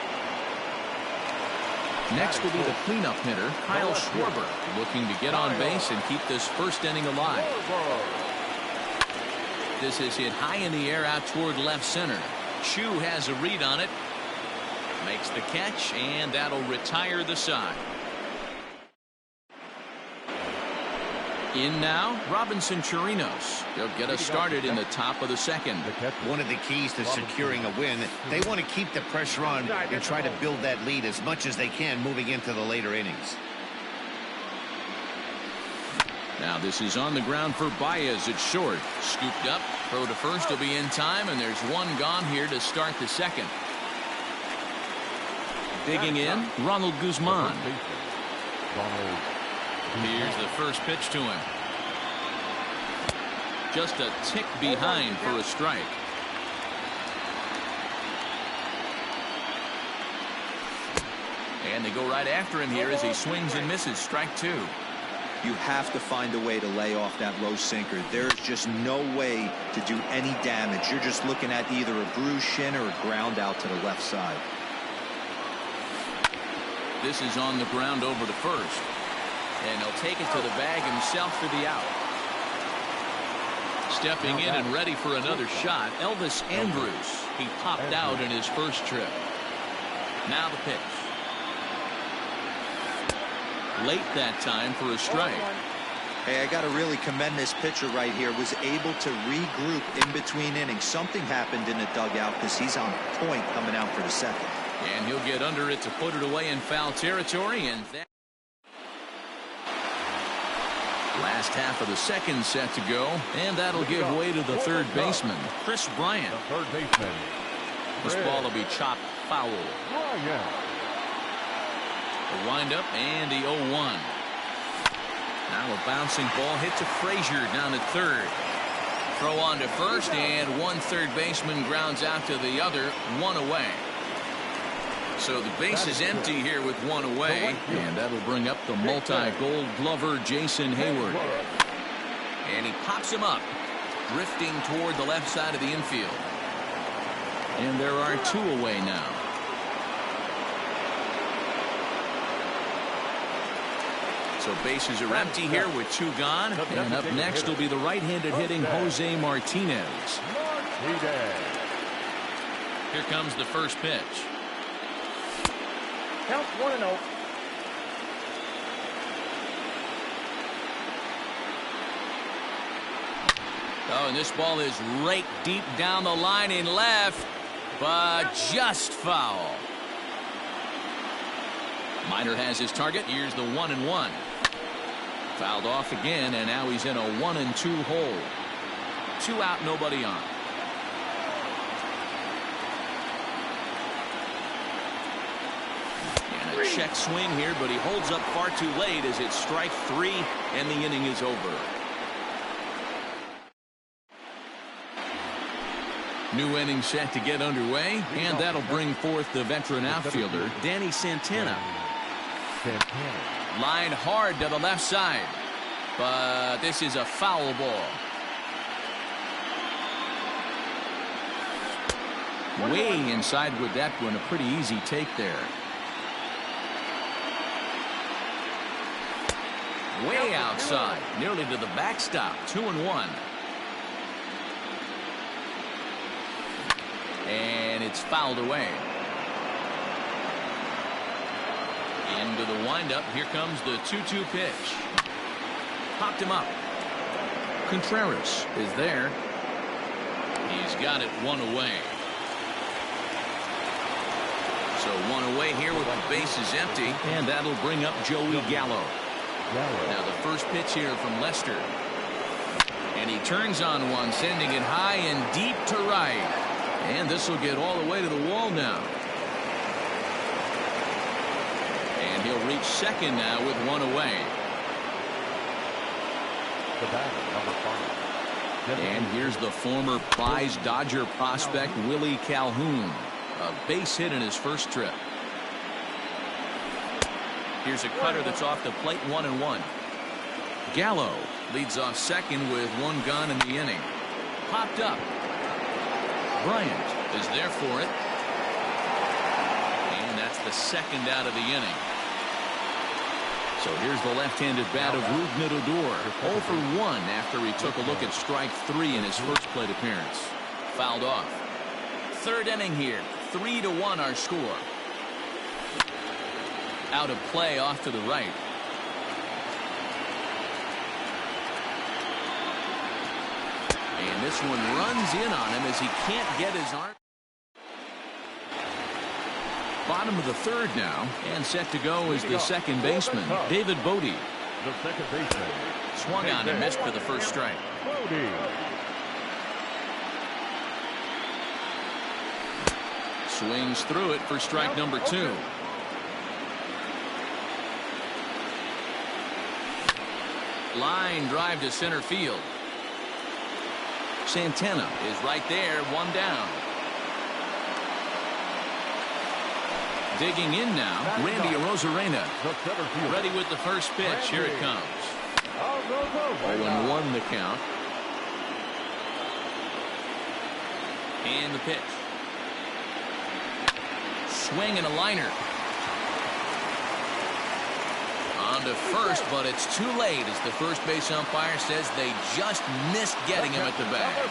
Next will be the cleanup hitter, Kyle Schwarber, looking to get on base and keep this first inning alive. This is hit high in the air out toward left center. Choo has a read on it. Makes the catch, and that'll retire the side. In now, Robinson Chirinos. They'll get us started in the top of the second. One of the keys to securing a win, they want to keep the pressure on and try to build that lead as much as they can moving into the later innings. Now this is on the ground for Baez at short. Scooped up, throw to first will be in time, and there's one gone here to start the second. Digging in, Ronald Guzman. Here's the first pitch to him. Just a tick behind for a strike. And they go right after him here as he swings and misses. Strike two. You have to find a way to lay off that low sinker. There's just no way to do any damage. You're just looking at either a bruised shin or a ground out to the left side. This is on the ground over to first. And he'll take it to the bag himself for the out. Stepping in and ready for another shot, Elvis Andrus. He popped out in his first trip. Now the pitch. Late that time for a strike. Hey, I got to really commend this pitcher right here. Was able to regroup in between innings. Something happened in the dugout because he's on point coming out for the second. And he'll get under it to put it away in foul territory. And that last half of the second set to go. And that'll give way to the third baseman, Chris Bryant. The third baseman. This ball will be chopped foul. The windup and the 0-1. Now a bouncing ball hit to Frazier down at third. Throw on to first, and one third baseman grounds out to the other, one away. So the base is empty here with one away, and that'll bring up the multi-gold glover Jason Hayward. And he pops him up, drifting toward the left side of the infield. And there are two away now. So bases are empty here with two gone. And up next will be the right-handed hitting Jose Martinez. Here comes the first pitch. Count 1-0. Oh, and this ball is raked deep down the line in left, but just foul. Minor has his target. Here's the 1-1. Fouled off again, and now he's in a 1-2 hole. 2 out, nobody on. And a check swing here, but he holds up far too late as it's strike 3, and the inning is over. New inning set to get underway, and that'll bring forth the veteran outfielder, Danny Santana. Line hard to the left side, but this is a foul ball. Way inside with that one, a pretty easy take there. Way outside, nearly to the backstop, 2-1. And it's fouled away. Into the windup. Here comes the 2-2 pitch. Popped him up. Contreras is there. He's got it one away. So one away here with the bases empty. And that'll bring up Joey Gallo. Now the first pitch here from Lester. And he turns on one, sending it high and deep to right. And this will get all the way to the wall now. And he'll reach second now with one away. And here's the former prize Dodger prospect Willie Calhoun. A base hit in his first trip. Here's a cutter that's off the plate, 1-1. Gallo leads off second with one gone in the inning. Popped up. Bryant is there for it. And that's the second out of the inning. So here's the left-handed bat of Rougned Odor. 0 for 1 after he took a look at strike 3 in his first plate appearance. Fouled off. Third inning here. 3-1 our score. Out of play off to the right. And this one runs in on him as he can't get his arm. Bottom of the third now, and set to go is the second baseman, David Bote. The second baseman. Swung on and missed for the first strike. Swings through it for strike number 2. Line drive to center field. Santana is right there, one down. Digging in now, Randy Arozarena. Ready with the first pitch. Here it comes. 0-1 the count. And the pitch. Swing and a liner. On to first, but it's too late as the first base umpire says they just missed getting him at the bag.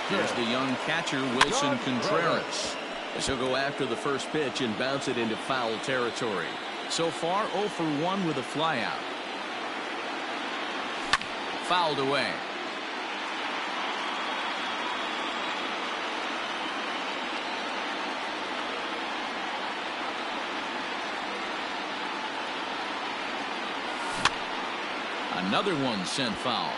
Here's the young catcher, Wilson Contreras, as he'll go after the first pitch and bounce it into foul territory. So far, 0 for 1 with a flyout. Fouled away. Another one sent foul.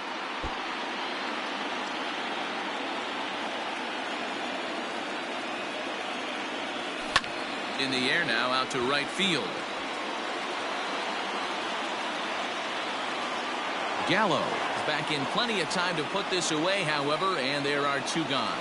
In the air now, out to right field. Gallo is back in plenty of time to put this away, however, and there are 2 gone.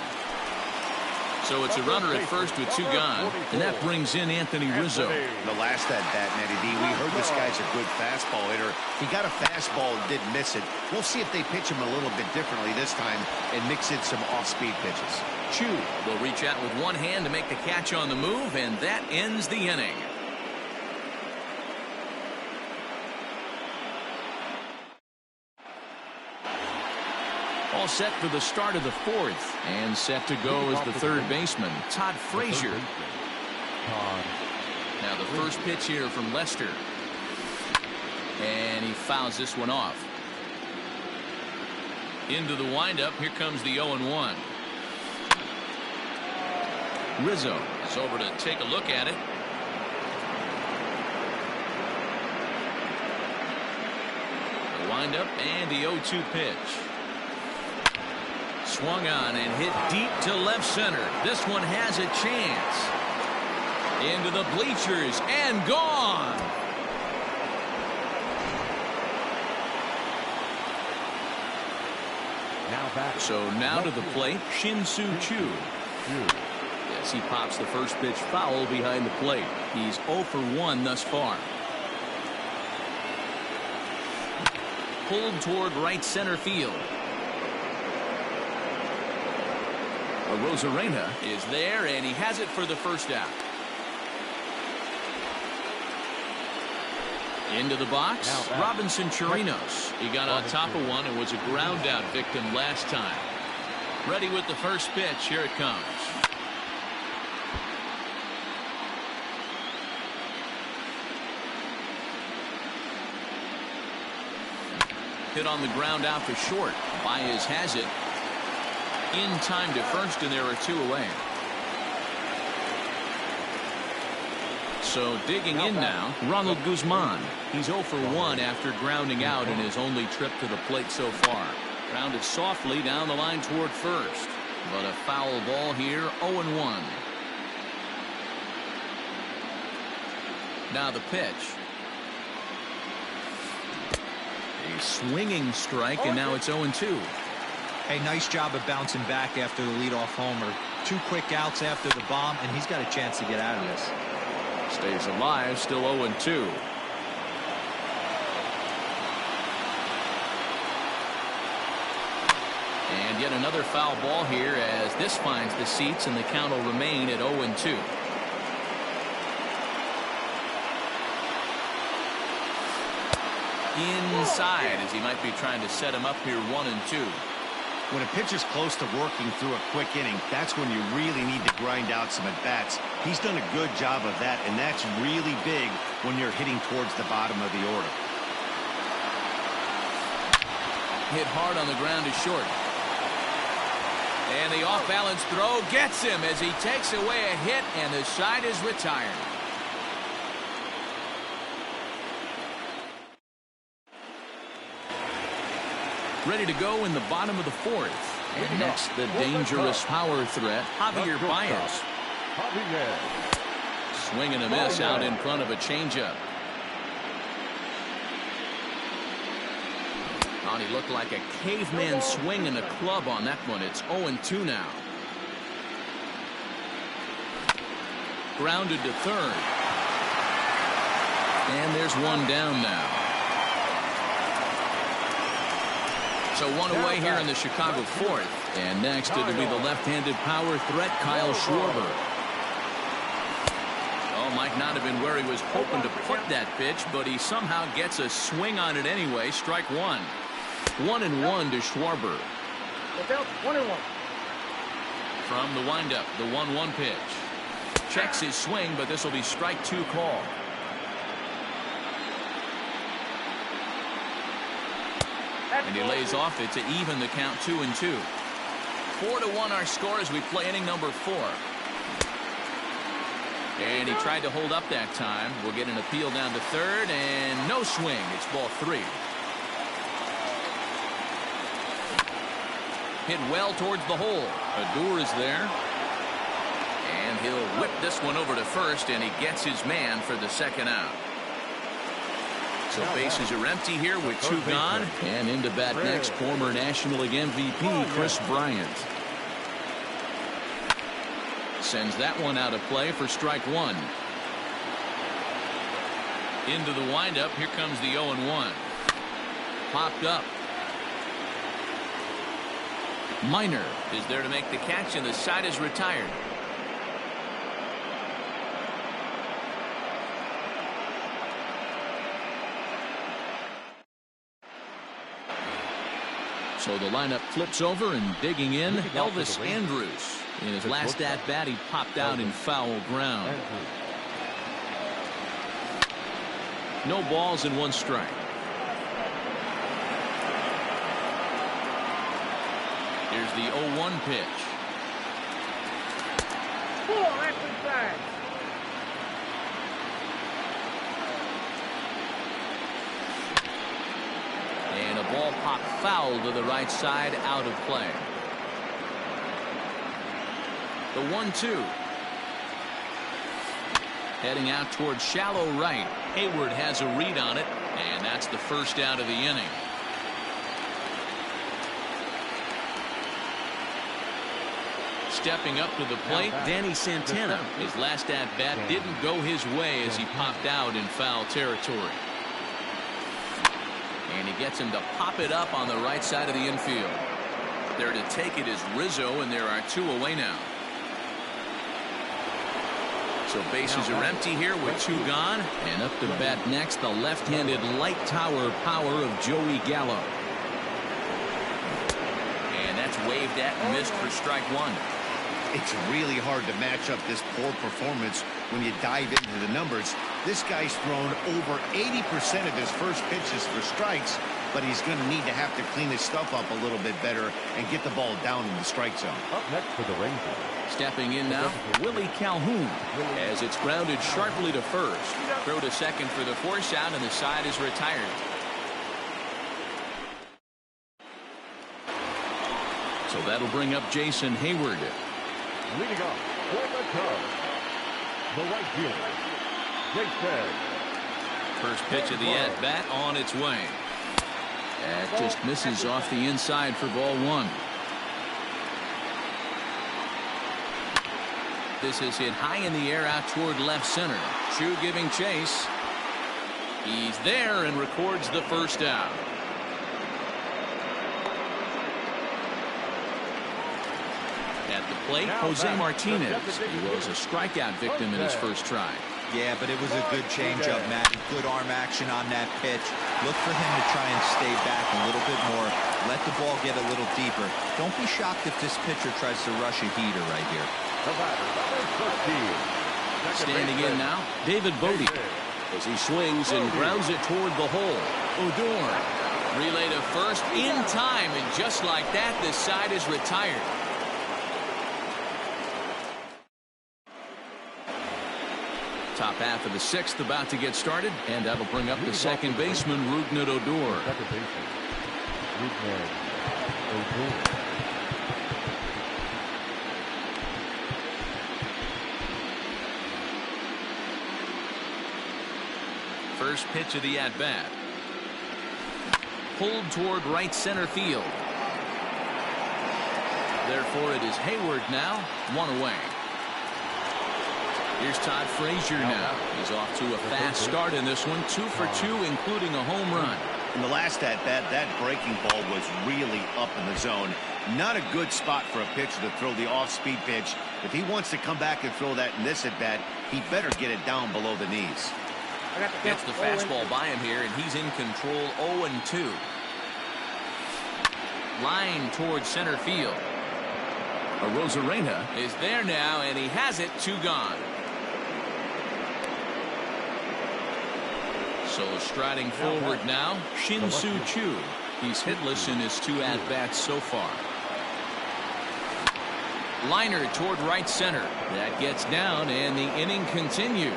So it's a runner at first with 2 gone, and that brings in Anthony Rizzo. The last at bat, Matty D, we heard this guy's a good fastball hitter. He got a fastball and didn't miss it. We'll see if they pitch him a little bit differently this time and mix in some off-speed pitches. Chu will reach out with one hand to make the catch on the move, and that ends the inning. All set for the start of the 4th, and set to go is the third baseman, Todd Frazier. Now the first pitch here from Lester, and he fouls this one off. Into the windup, here comes the 0-1. Rizzo is over to take a look at it. The windup and the 0-2 pitch. Swung on and hit deep to left center. This one has a chance. Into the bleachers and gone. So now to the plate, Shin-Soo Choo. Yes, he pops the first pitch foul behind the plate. He's 0 for 1 thus far. Pulled toward right center field. Arozarena is there, and he has it for the first out. Into the box, Robinson Chirinos. He got on top of one and was a ground out victim last time. Ready with the first pitch. Here it comes. Hit on the ground out to short. Baez has it. In time to first, and there are 2 away. So digging in now, Ronald Guzman. He's 0 for 1 after grounding out in his only trip to the plate so far. Grounded softly down the line toward first, but a foul ball here. 0-1. Now the pitch. A swinging strike, and now it's 0-2. Hey, nice job of bouncing back after the leadoff homer. 2 quick outs after the bomb, and he's got a chance to get out of this. Stays alive, still 0-2. And yet another foul ball here as this finds the seats, and the count will remain at 0-2. Inside as he might be trying to set him up here 1-2. When a pitcher's close to working through a quick inning, that's when you really need to grind out some at-bats. He's done a good job of that, and that's really big when you're hitting towards the bottom of the order. Hit hard on the ground to short. And the off-balance throw gets him as he takes away a hit, and the side is retired. Ready to go in the bottom of the 4th. And next, the dangerous power threat, Javier Baez. Swing and a miss out in front of a changeup. Oh, and he looked like a caveman swinging a club on that one. It's 0-2 now. Grounded to third. And there's one down now. So one away here in the Chicago fourth. And next it'll be the left-handed power threat, Kyle Schwarber. Oh, might not have been where he was hoping to put that pitch, but he somehow gets a swing on it anyway. Strike one. 1-1 to Schwarber. 1-1. From the windup, the 1-1 pitch. Checks his swing, but this will be strike two call. And he lays off it to even the count 2-2. 4-1 our score as we play inning number 4. And he tried to hold up that time. We'll get an appeal down to third, and no swing. It's ball 3. Hit well towards the hole. Odor is there. And he'll whip this one over to first, and he gets his man for the second out. So bases are empty here with 2 gone. And into bat next, former National League MVP Kris Bryant. Sends that one out of play for strike 1. Into the windup. Here comes the 0-1. Popped up. Minor is there to make the catch, and the side is retired. So the lineup flips over, and digging in, Elvis Andrus. In his last at-bat, he popped out in foul ground. No balls and 1 strike. Here's the 0-1 pitch. That's inside. And a ball popped foul to the right side, out of play. The 1-2. Heading out towards shallow right. Hayward has a read on it, and that's the first out of the inning. Stepping up to the plate, Danny Santana. His last at-bat didn't go his way as he popped out in foul territory. And he gets him to pop it up on the right side of the infield. There to take it is Rizzo, and there are 2 away now. So bases are empty here with 2 gone. And up to bat next, the left-handed light tower power of Joey Gallo. And that's waved at and missed for strike 1. It's really hard to match up this poor performance when you dive into the numbers. This guy's thrown over 80% of his first pitches for strikes, but he's going to need to have to clean his stuff up a little bit better and get the ball down in the strike zone. Up next for the Rangers. Stepping in now, Willie Calhoun, as it's grounded sharply to first. Throw to second for the force out, and the side is retired. So that'll bring up Jason Hayward. Leading off for the Cubs, the right fielder, Jason. First pitch of the at-bat on its way. That just misses off the inside for ball 1. This is hit high in the air out toward left center. Chu giving chase. He's there and records the first out. At the plate, Jose Martinez. He was a strikeout victim in his first try. Yeah, but it was a good changeup, Matt. Good arm action on that pitch. Look for him to try and stay back a little bit more. Let the ball get a little deeper. Don't be shocked if this pitcher tries to rush a heater right here. Standing in now, David Bodie, as he swings and grounds it toward the hole. Odor. Relay to first in time, and just like that, the side is retired. Top half of the 6th about to get started, and that'll bring up the second baseman, Rougned Odor. Second baseman, Rougned Odor. First pitch of the at-bat. pulled toward right center field. Therefore, it is Hayward now, one away. Here's Todd Frazier now. He's off to a fast start in this one, 2 for 2, including a home run. In the last at-bat, that breaking ball was really up in the zone. Not a good spot for a pitcher to throw the off-speed pitch. If he wants to come back and throw that in this at-bat, he better get it down below the knees. Gets the fastball by him here, and he's in control, 0-2. Line towards center field. Arozarena is there now, and he has it, 2 gone. So striding forward now, Shin-Soo Choo. He's hitless in his 2 at-bats so far. Liner toward right center. That gets down, and the inning continues.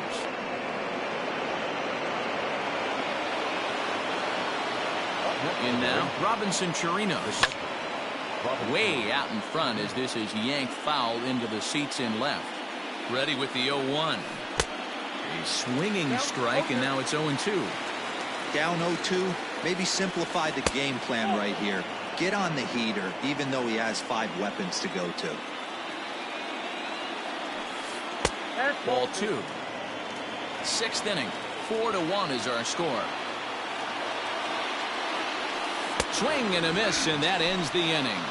In now, Robinson Chirinos. Way out in front as this is yanked foul into the seats in left. Ready with the 0-1. A swinging strike, and now it's 0-2. Down 0-2. Maybe simplify the game plan right here. Get on the heater, even though he has 5 weapons to go to. Ball 2. 6th inning. 4-1 is our score. Swing and a miss, and that ends the inning.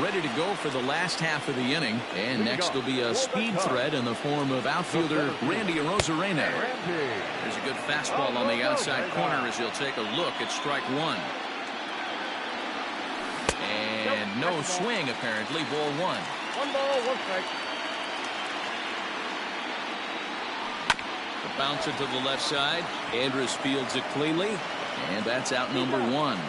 Ready to go for the last half of the inning, and next will be a speed threat in the form of outfielder Randy Arozarena. There's a good fastball on the outside corner as he'll take a look at strike 1. And no swing apparently, ball 1. 1 ball, 1 strike. The bouncer to the left side. Andrus fields it cleanly, and that's out number 1.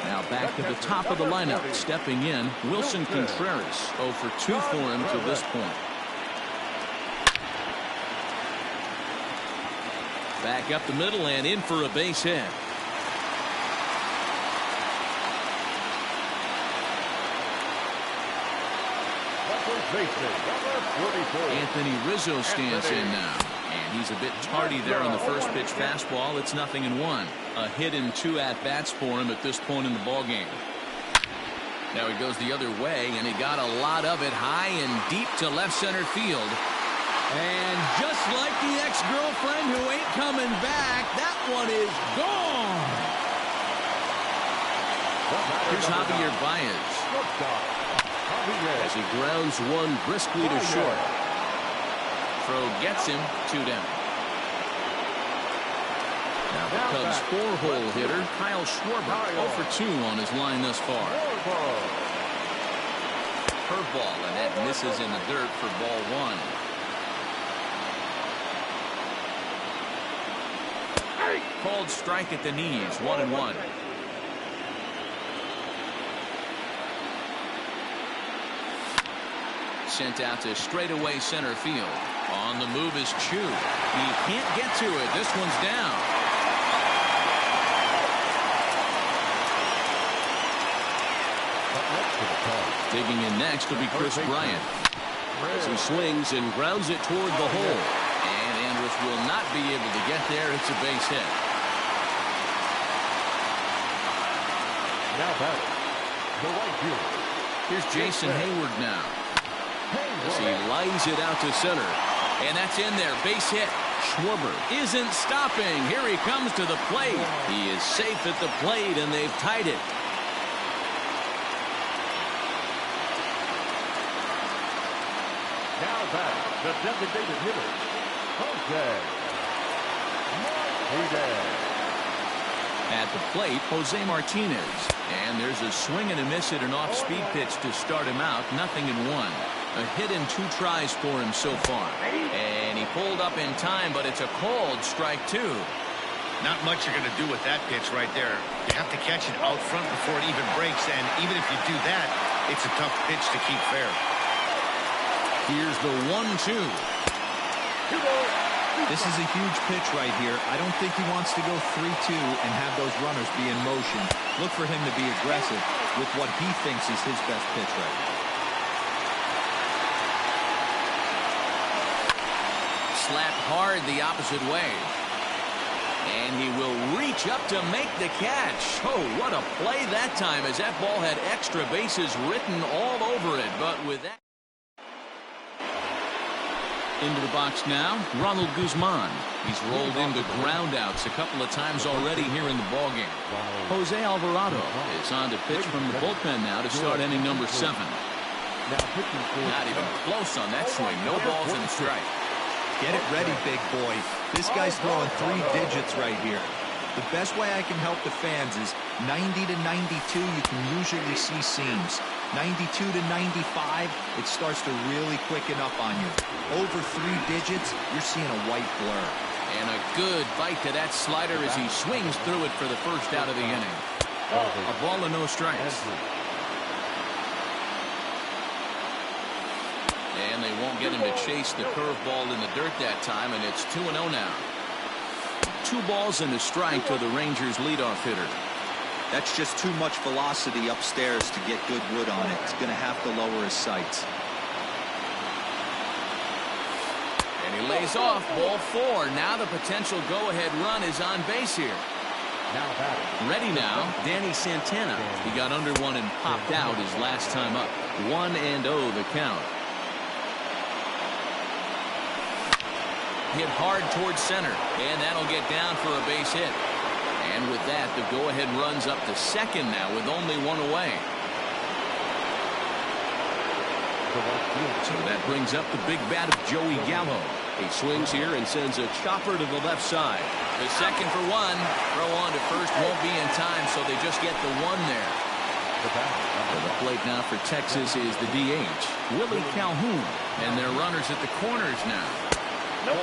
Now back to the top of the lineup. Stepping in, Wilson Contreras. 0 for 2 for him to this point. Back up the middle and in for a base hit. Anthony Rizzo stands in now. And he's a bit tardy there on the first pitch fastball. It's 0-1. A hit in 2 at-bats for him at this point in the ballgame. Now he goes the other way, and he got a lot of it high and deep to left center field. And just like the ex-girlfriend who ain't coming back, that one is gone. Here's Javier Baez. As he grounds one briskly to short. Throw gets him 2 down. Now the Cubs 4-hole hitter Kyle Schwarber 0 for 2 on his line thus far. Curveball, and that misses in the dirt for ball 1. Called strike at the knees, 1-1. Sent out to straightaway center field. On the move is Choo. He can't get to it. This one's down. Digging in next will be Chris Bryant. As he swings and grounds it toward the hole. And Andrus will not be able to get there. It's a base hit. Now back, the right fielder. Here's Jason Hayward now. As he lines it out to center. And that's in there. Base hit. Schwarber isn't stopping. Here he comes to the plate. He is safe at the plate, and they've tied it. Now back, the designated hitter, Jose Martinez. At the plate, Jose Martinez. And there's a swing and a miss at an off-speed pitch to start him out. 0-1. A hit in 2 tries for him so far. And he pulled up in time, but it's a called strike 2. Not much you're going to do with that pitch right there. You have to catch it out front before it even breaks, and even if you do that, it's a tough pitch to keep fair. Here's the 1-2. This is a huge pitch right here. I don't think he wants to go 3-2 and have those runners be in motion. Look for him to be aggressive with what he thinks is his best pitch right now. Slapped hard the opposite way. And he will reach up to make the catch. Oh, what a play that time, as that ball had extra bases written all over it. But with that, into the box now, Ronald Guzman. He's rolled into groundouts a couple of times already here in the ballgame. Jose Alvarado is on to pitch from the bullpen now to start inning number 7. Not even close on that swing. No balls and a strike. Get it ready, big boy. This guy's throwing 3 digits right here. The best way I can help the fans is 90 to 92, you can usually see seams. 92 to 95, it starts to really quicken up on you. Over 3 digits, you're seeing a white blur. And a good bite to that slider as he swings through it for the first out of the inning. A ball and no strikes. And they won't get him to chase the curveball in the dirt that time, and it's 2-0 now. 2 balls and a strike to the Rangers leadoff hitter. That's just too much velocity upstairs to get good wood on it. He's going to have to lower his sights. And he lays off ball 4. Now the potential go-ahead run is on base here. Ready now, Danny Santana. He got under one and popped out his last time up. 1-0 the count. Hit hard towards center, and that'll get down for a base hit. And with that, the go-ahead runs up to second now with only 1 away. So that brings up the big bat of Joey Gallo. He swings here and sends a chopper to the left side. The second for 1. Throw on to first won't be in time, so they just get the 1 there. For the plate now for Texas is the DH, Willie Calhoun. And their runners at the corners now. 0-1.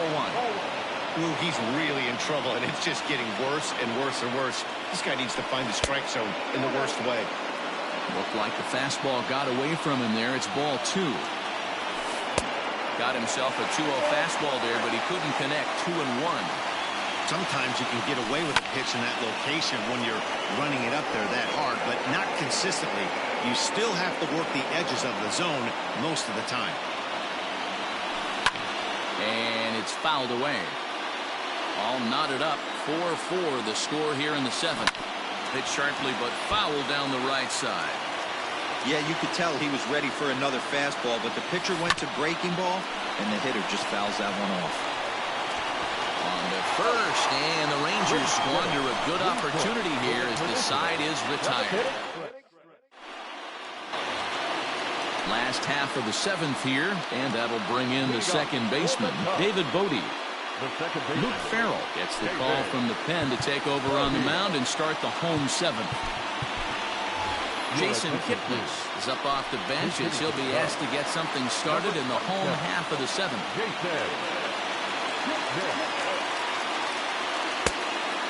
Ooh, he's really in trouble, and it's just getting worse and worse and worse. This guy needs to find the strike zone in the worst way. Looked like the fastball got away from him there. It's ball 2. Got himself a 2-0 fastball there, but he couldn't connect. 2-1. Sometimes you can get away with a pitch in that location when you're running it up there that hard, but not consistently. You still have to work the edges of the zone most of the time. And it's fouled away. All knotted up. 4-4 the score here in the 7th. Hit sharply but foul down the right side. Yeah, you could tell he was ready for another fastball, but the pitcher went to breaking ball, and the hitter just fouls that one off. On to first, and the Rangers squander a good opportunity here as the side is retired. Last half of the 7th here, and that'll bring in the second baseman, David Bodie. Luke Farrell gets the call from the pen to take over on the mound and start the home 7th. Jason Kipnis is up off the bench as he'll be asked to get something started in the home half of the 7th.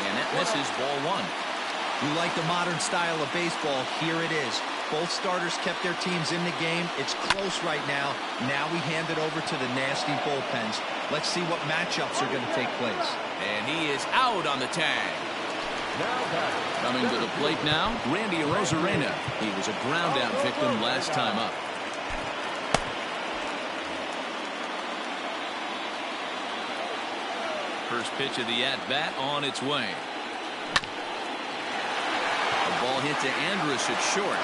And that misses ball 1. You like the modern style of baseball? Here it is. Both starters kept their teams in the game. It's close right now. Now we hand it over to the nasty bullpens. Let's see what matchups are going to take place. And he is out on the tag. Coming to the plate now, Randy Arozarena. He was a ground out victim last time up. First pitch of the at-bat on its way. The ball hit to Andrus at short.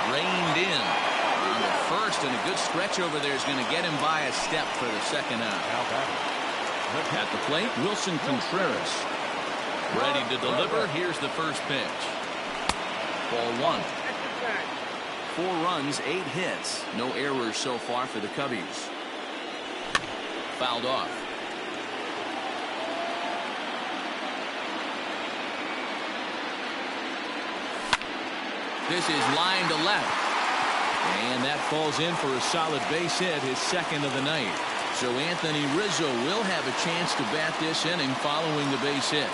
Reined in. On the first, and a good stretch over there is going to get him by a step for the second out. At the plate, Wilson Contreras. Ready to deliver. Here's the first pitch. Ball 1. 4 runs, 8 hits. No errors so far for the Cubbies. Fouled off. This is line to left. And that falls in for a solid base hit, his second of the night. So Anthony Rizzo will have a chance to bat this inning following the base hit.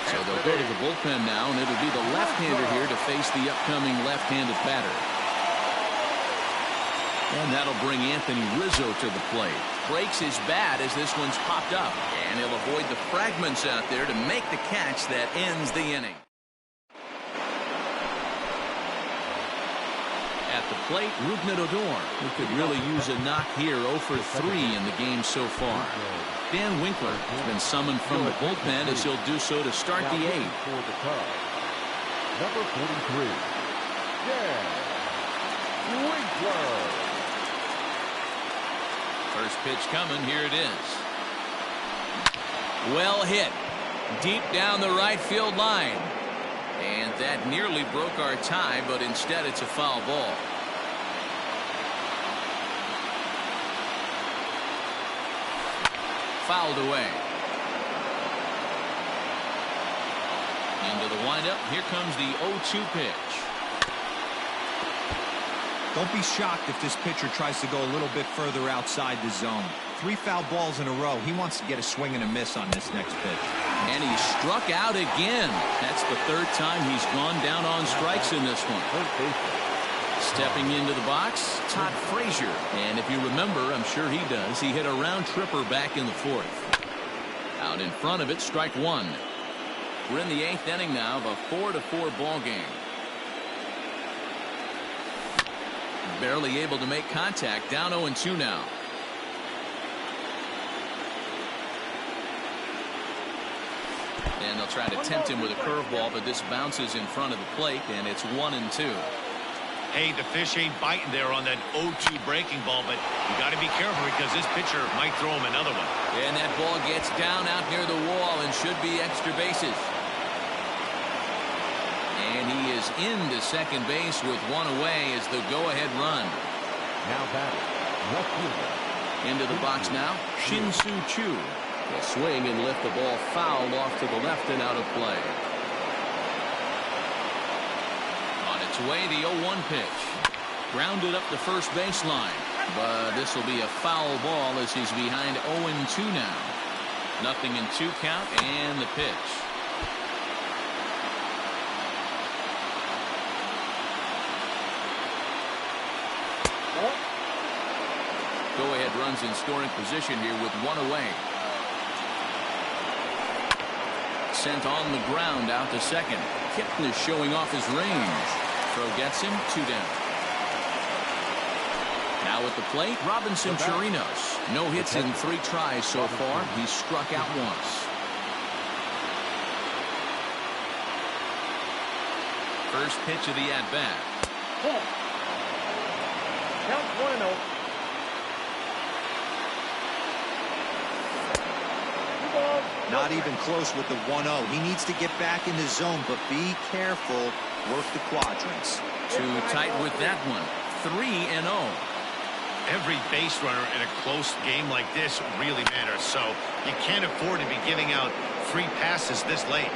So they'll go to the bullpen now, and it'll be the left-hander here to face the upcoming left-handed batter. And that'll bring Anthony Rizzo to the plate. Breaks his bat as this one's popped up. And he'll avoid the fragments out there to make the catch that ends the inning. At the plate, Rougned Odor, who could really use a knock here. 0 for 3 in the game so far. Dan Winkler has been summoned from the bullpen as he'll do so to start the 8th. For the Cubs, number 43, Dan Winkler. First pitch coming. Here it is. Well hit. Deep down the right field line. And that nearly broke our tie, but instead it's a foul ball. Fouled away. Into the windup. Here comes the 0-2 pitch. Don't be shocked if this pitcher tries to go a little bit further outside the zone. 3 foul balls in a row. He wants to get a swing and a miss on this next pitch. And he struck out again. That's the 3rd time he's gone down on strikes in this one. Stepping into the box, Todd Frazier. And if you remember, I'm sure he does, he hit a round tripper back in the 4th. Out in front of it, strike 1. We're in the 8th inning now of a 4-4 ball game. Barely able to make contact. Down 0-2 now. And they'll try to tempt him with a curveball, but this bounces in front of the plate, and it's 1-2. Hey, the fish ain't biting there on that 0-2 breaking ball, but you got to be careful because this pitcher might throw him another one. And that ball gets down out near the wall and should be extra bases. And he is into second base with 1 away as the go-ahead run. Now batting, left fielder. Into the box now, Shin-Soo Choo. Will swing and lift the ball foul off to the left and out of play. On its way, the 0-1 pitch. Grounded up the first baseline. But this will be a foul ball as he's behind 0-2 now. 0-2 count and the pitch. Go-ahead runs in scoring position here with 1 away. Sent on the ground out to second. Kipnis showing off his range. Throw gets him, 2 down. Now at the plate, Robinson Chirinos. No hits in 3 tries so far. He's struck out once. First pitch of the at-bat. Count 1-0. Not even close with the 1-0. He needs to get back in the zone, but be careful. Work the quadrants. Too tight with that one. 3-0. Every base runner in a close game like this really matters, so you can't afford to be giving out free passes this late.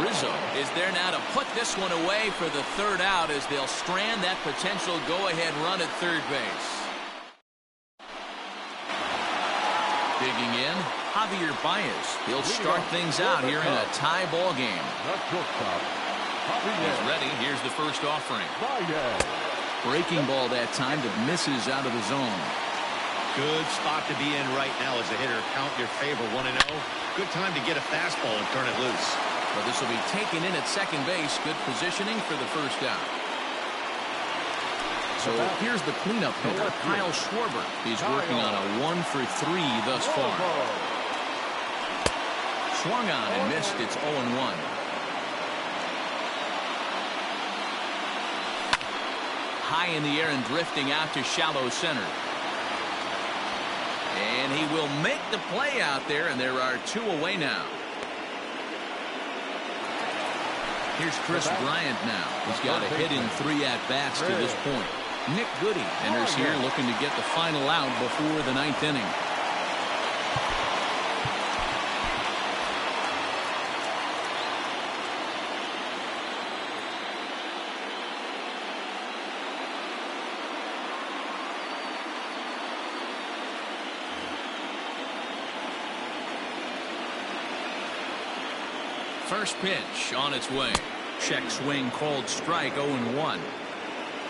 Rizzo is there now to put this one away for the 3rd out as they'll strand that potential go-ahead run at third base. Digging in, Javier Baez. He'll start things out here in a tie ball game. He's ready. Here's the first offering. Breaking ball that time that misses out of the zone. Good spot to be in right now as a hitter. Count your favor, 1-0. Good time to get a fastball and turn it loose. But this will be taken in at second base. Good positioning for the first out. So here's the cleanup hitter, Kyle Schwarber. He's working on a 1 for 3 thus far. Swung on and missed. It's 0-1. High in the air and drifting out to shallow center. And he will make the play out there, and there are 2 away now. Here's Chris Bryant now. He's got a hit in 3 at-bats to this point. Nick Goody enters here looking to get the final out before the 9th inning. First pitch on its way. Check swing called strike. 0-1.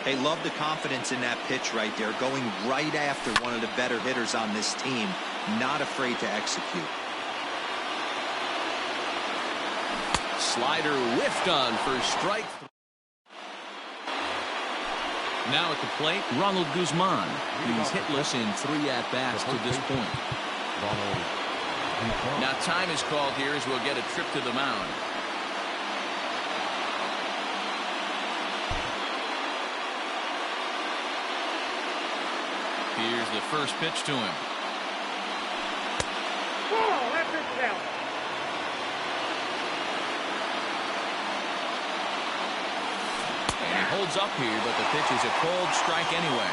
Hey, love the confidence in that pitch right there, going right after one of the better hitters on this team, not afraid to execute. Slider whiffed on for strike. Now at the plate, Ronald Guzman. He's hitless in 3 at-bats to this point. Now time is called here as we'll get a trip to the mound. Here's the first pitch to him. Whoa, that pitch is out. And he holds up here, but the pitch is a cold strike anyway.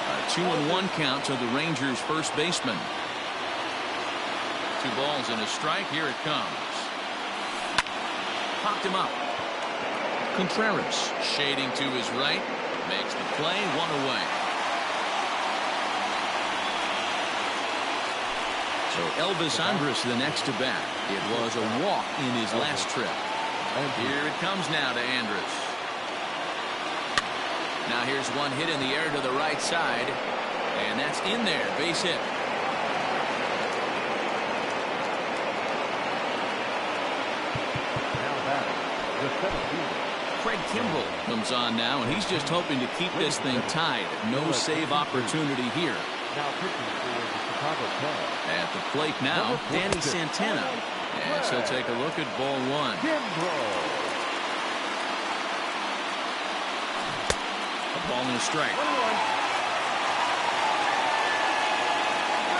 A 2-1 count to the Rangers' first baseman. 2 balls and a strike. Here it comes. Popped him up. Contreras shading to his right. Makes the play. 1 away. So Elvis Andrus the next to bat. It was a walk in his last trip. Here it comes now to Andrus. Now here's one hit in the air to the right side. And that's in there. Base hit. Now batting, the 17th. Craig Kimbrell comes on now, and he's just hoping to keep this thing tied. No save opportunity here. Now pitching for the Chicago Cubs. At the plate now, Danny Santana. And he'll take a look at ball 1. Kimbrell. A ball and a strike.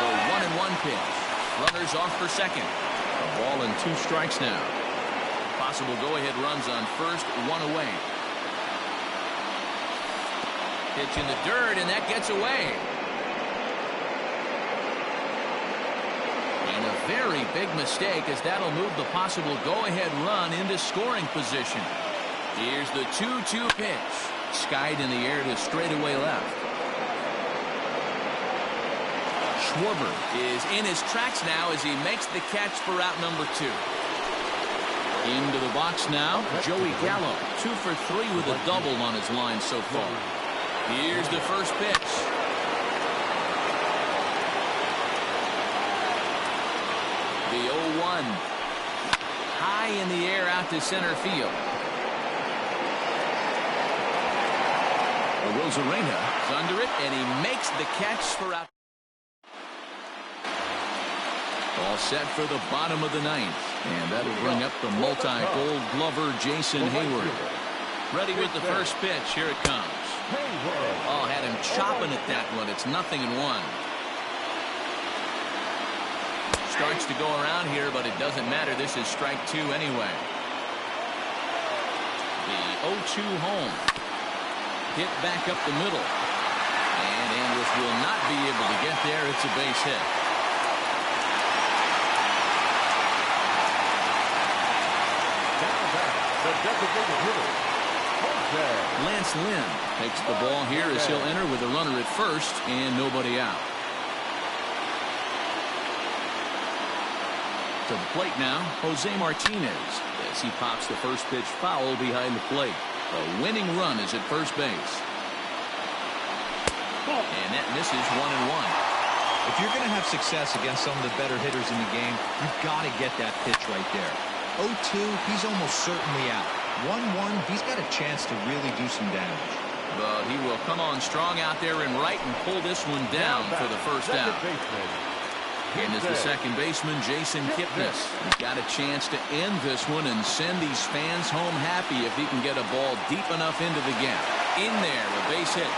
The 1-1 pitch. Runners off for second. A ball and 2 strikes now. Possible go-ahead runs on first, 1 away. Pitch in the dirt, and that gets away. And a very big mistake, as that'll move the possible go-ahead run into scoring position. Here's the 2-2 pitch. Skied in the air to straightaway left. Schwarber is in his tracks now as he makes the catch for out number 2. Into the box now, Joey Gallo, 2 for 3 with a double on his line so far. Here's the first pitch. The 0-1. High in the air out to center field. Rosarena is under it, and he makes the catch for out. All set for the bottom of the 9th. And that'll bring up the multi-gold glover Jason Hayward. Ready with the first pitch. Here it comes. Oh, had him chopping at that one. It's 0-1. Starts to go around here, but it doesn't matter. This is strike 2 anyway. The 0-2 home. Hit back up the middle. And Andrus will not be able to get there. It's a base hit. The designated hitter, Lance Lynn takes the ball here as he'll enter with a runner at first and nobody out. To the plate now, Jose Martinez as he pops the first pitch foul behind the plate. The winning run is at first base. And that misses 1-1. If you're going to have success against some of the better hitters in the game, you've got to get that pitch right there. 0-2, he's almost certainly out. 1-1, he's got a chance to really do some damage. But he will come on strong out there in right and pull this one down for the first out. And as the second baseman, Jason Kipnis. He's got a chance to end this one and send these fans home happy if he can get a ball deep enough into the gap. In there, a base hit.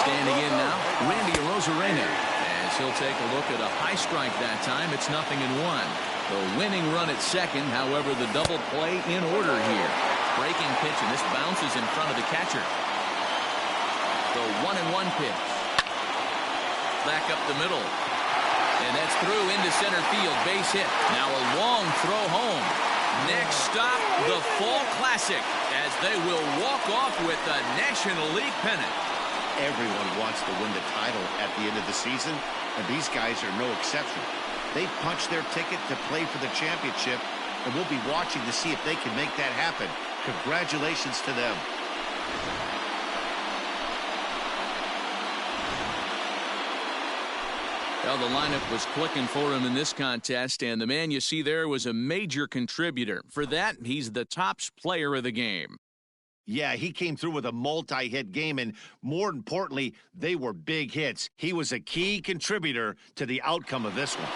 Standing in now, Randy Arozarena, as he'll take a look at a high strike that time. It's 0-1. The winning run at second, however, the double play in order here. Breaking pitch, and this bounces in front of the catcher. The 1-1 pitch. Back up the middle. And that's through into center field. Base hit. Now a long throw home. Next stop, the Fall Classic, as they will walk off with the National League pennant. Everyone wants to win the title at the end of the season, and these guys are no exception. They punched their ticket to play for the championship, and we'll be watching to see if they can make that happen. Congratulations to them. Well, the lineup was clicking for him in this contest, and the man you see there was a major contributor. For that, he's the top player of the game. Yeah, he came through with a multi-hit game, and more importantly, they were big hits. He was a key contributor to the outcome of this one.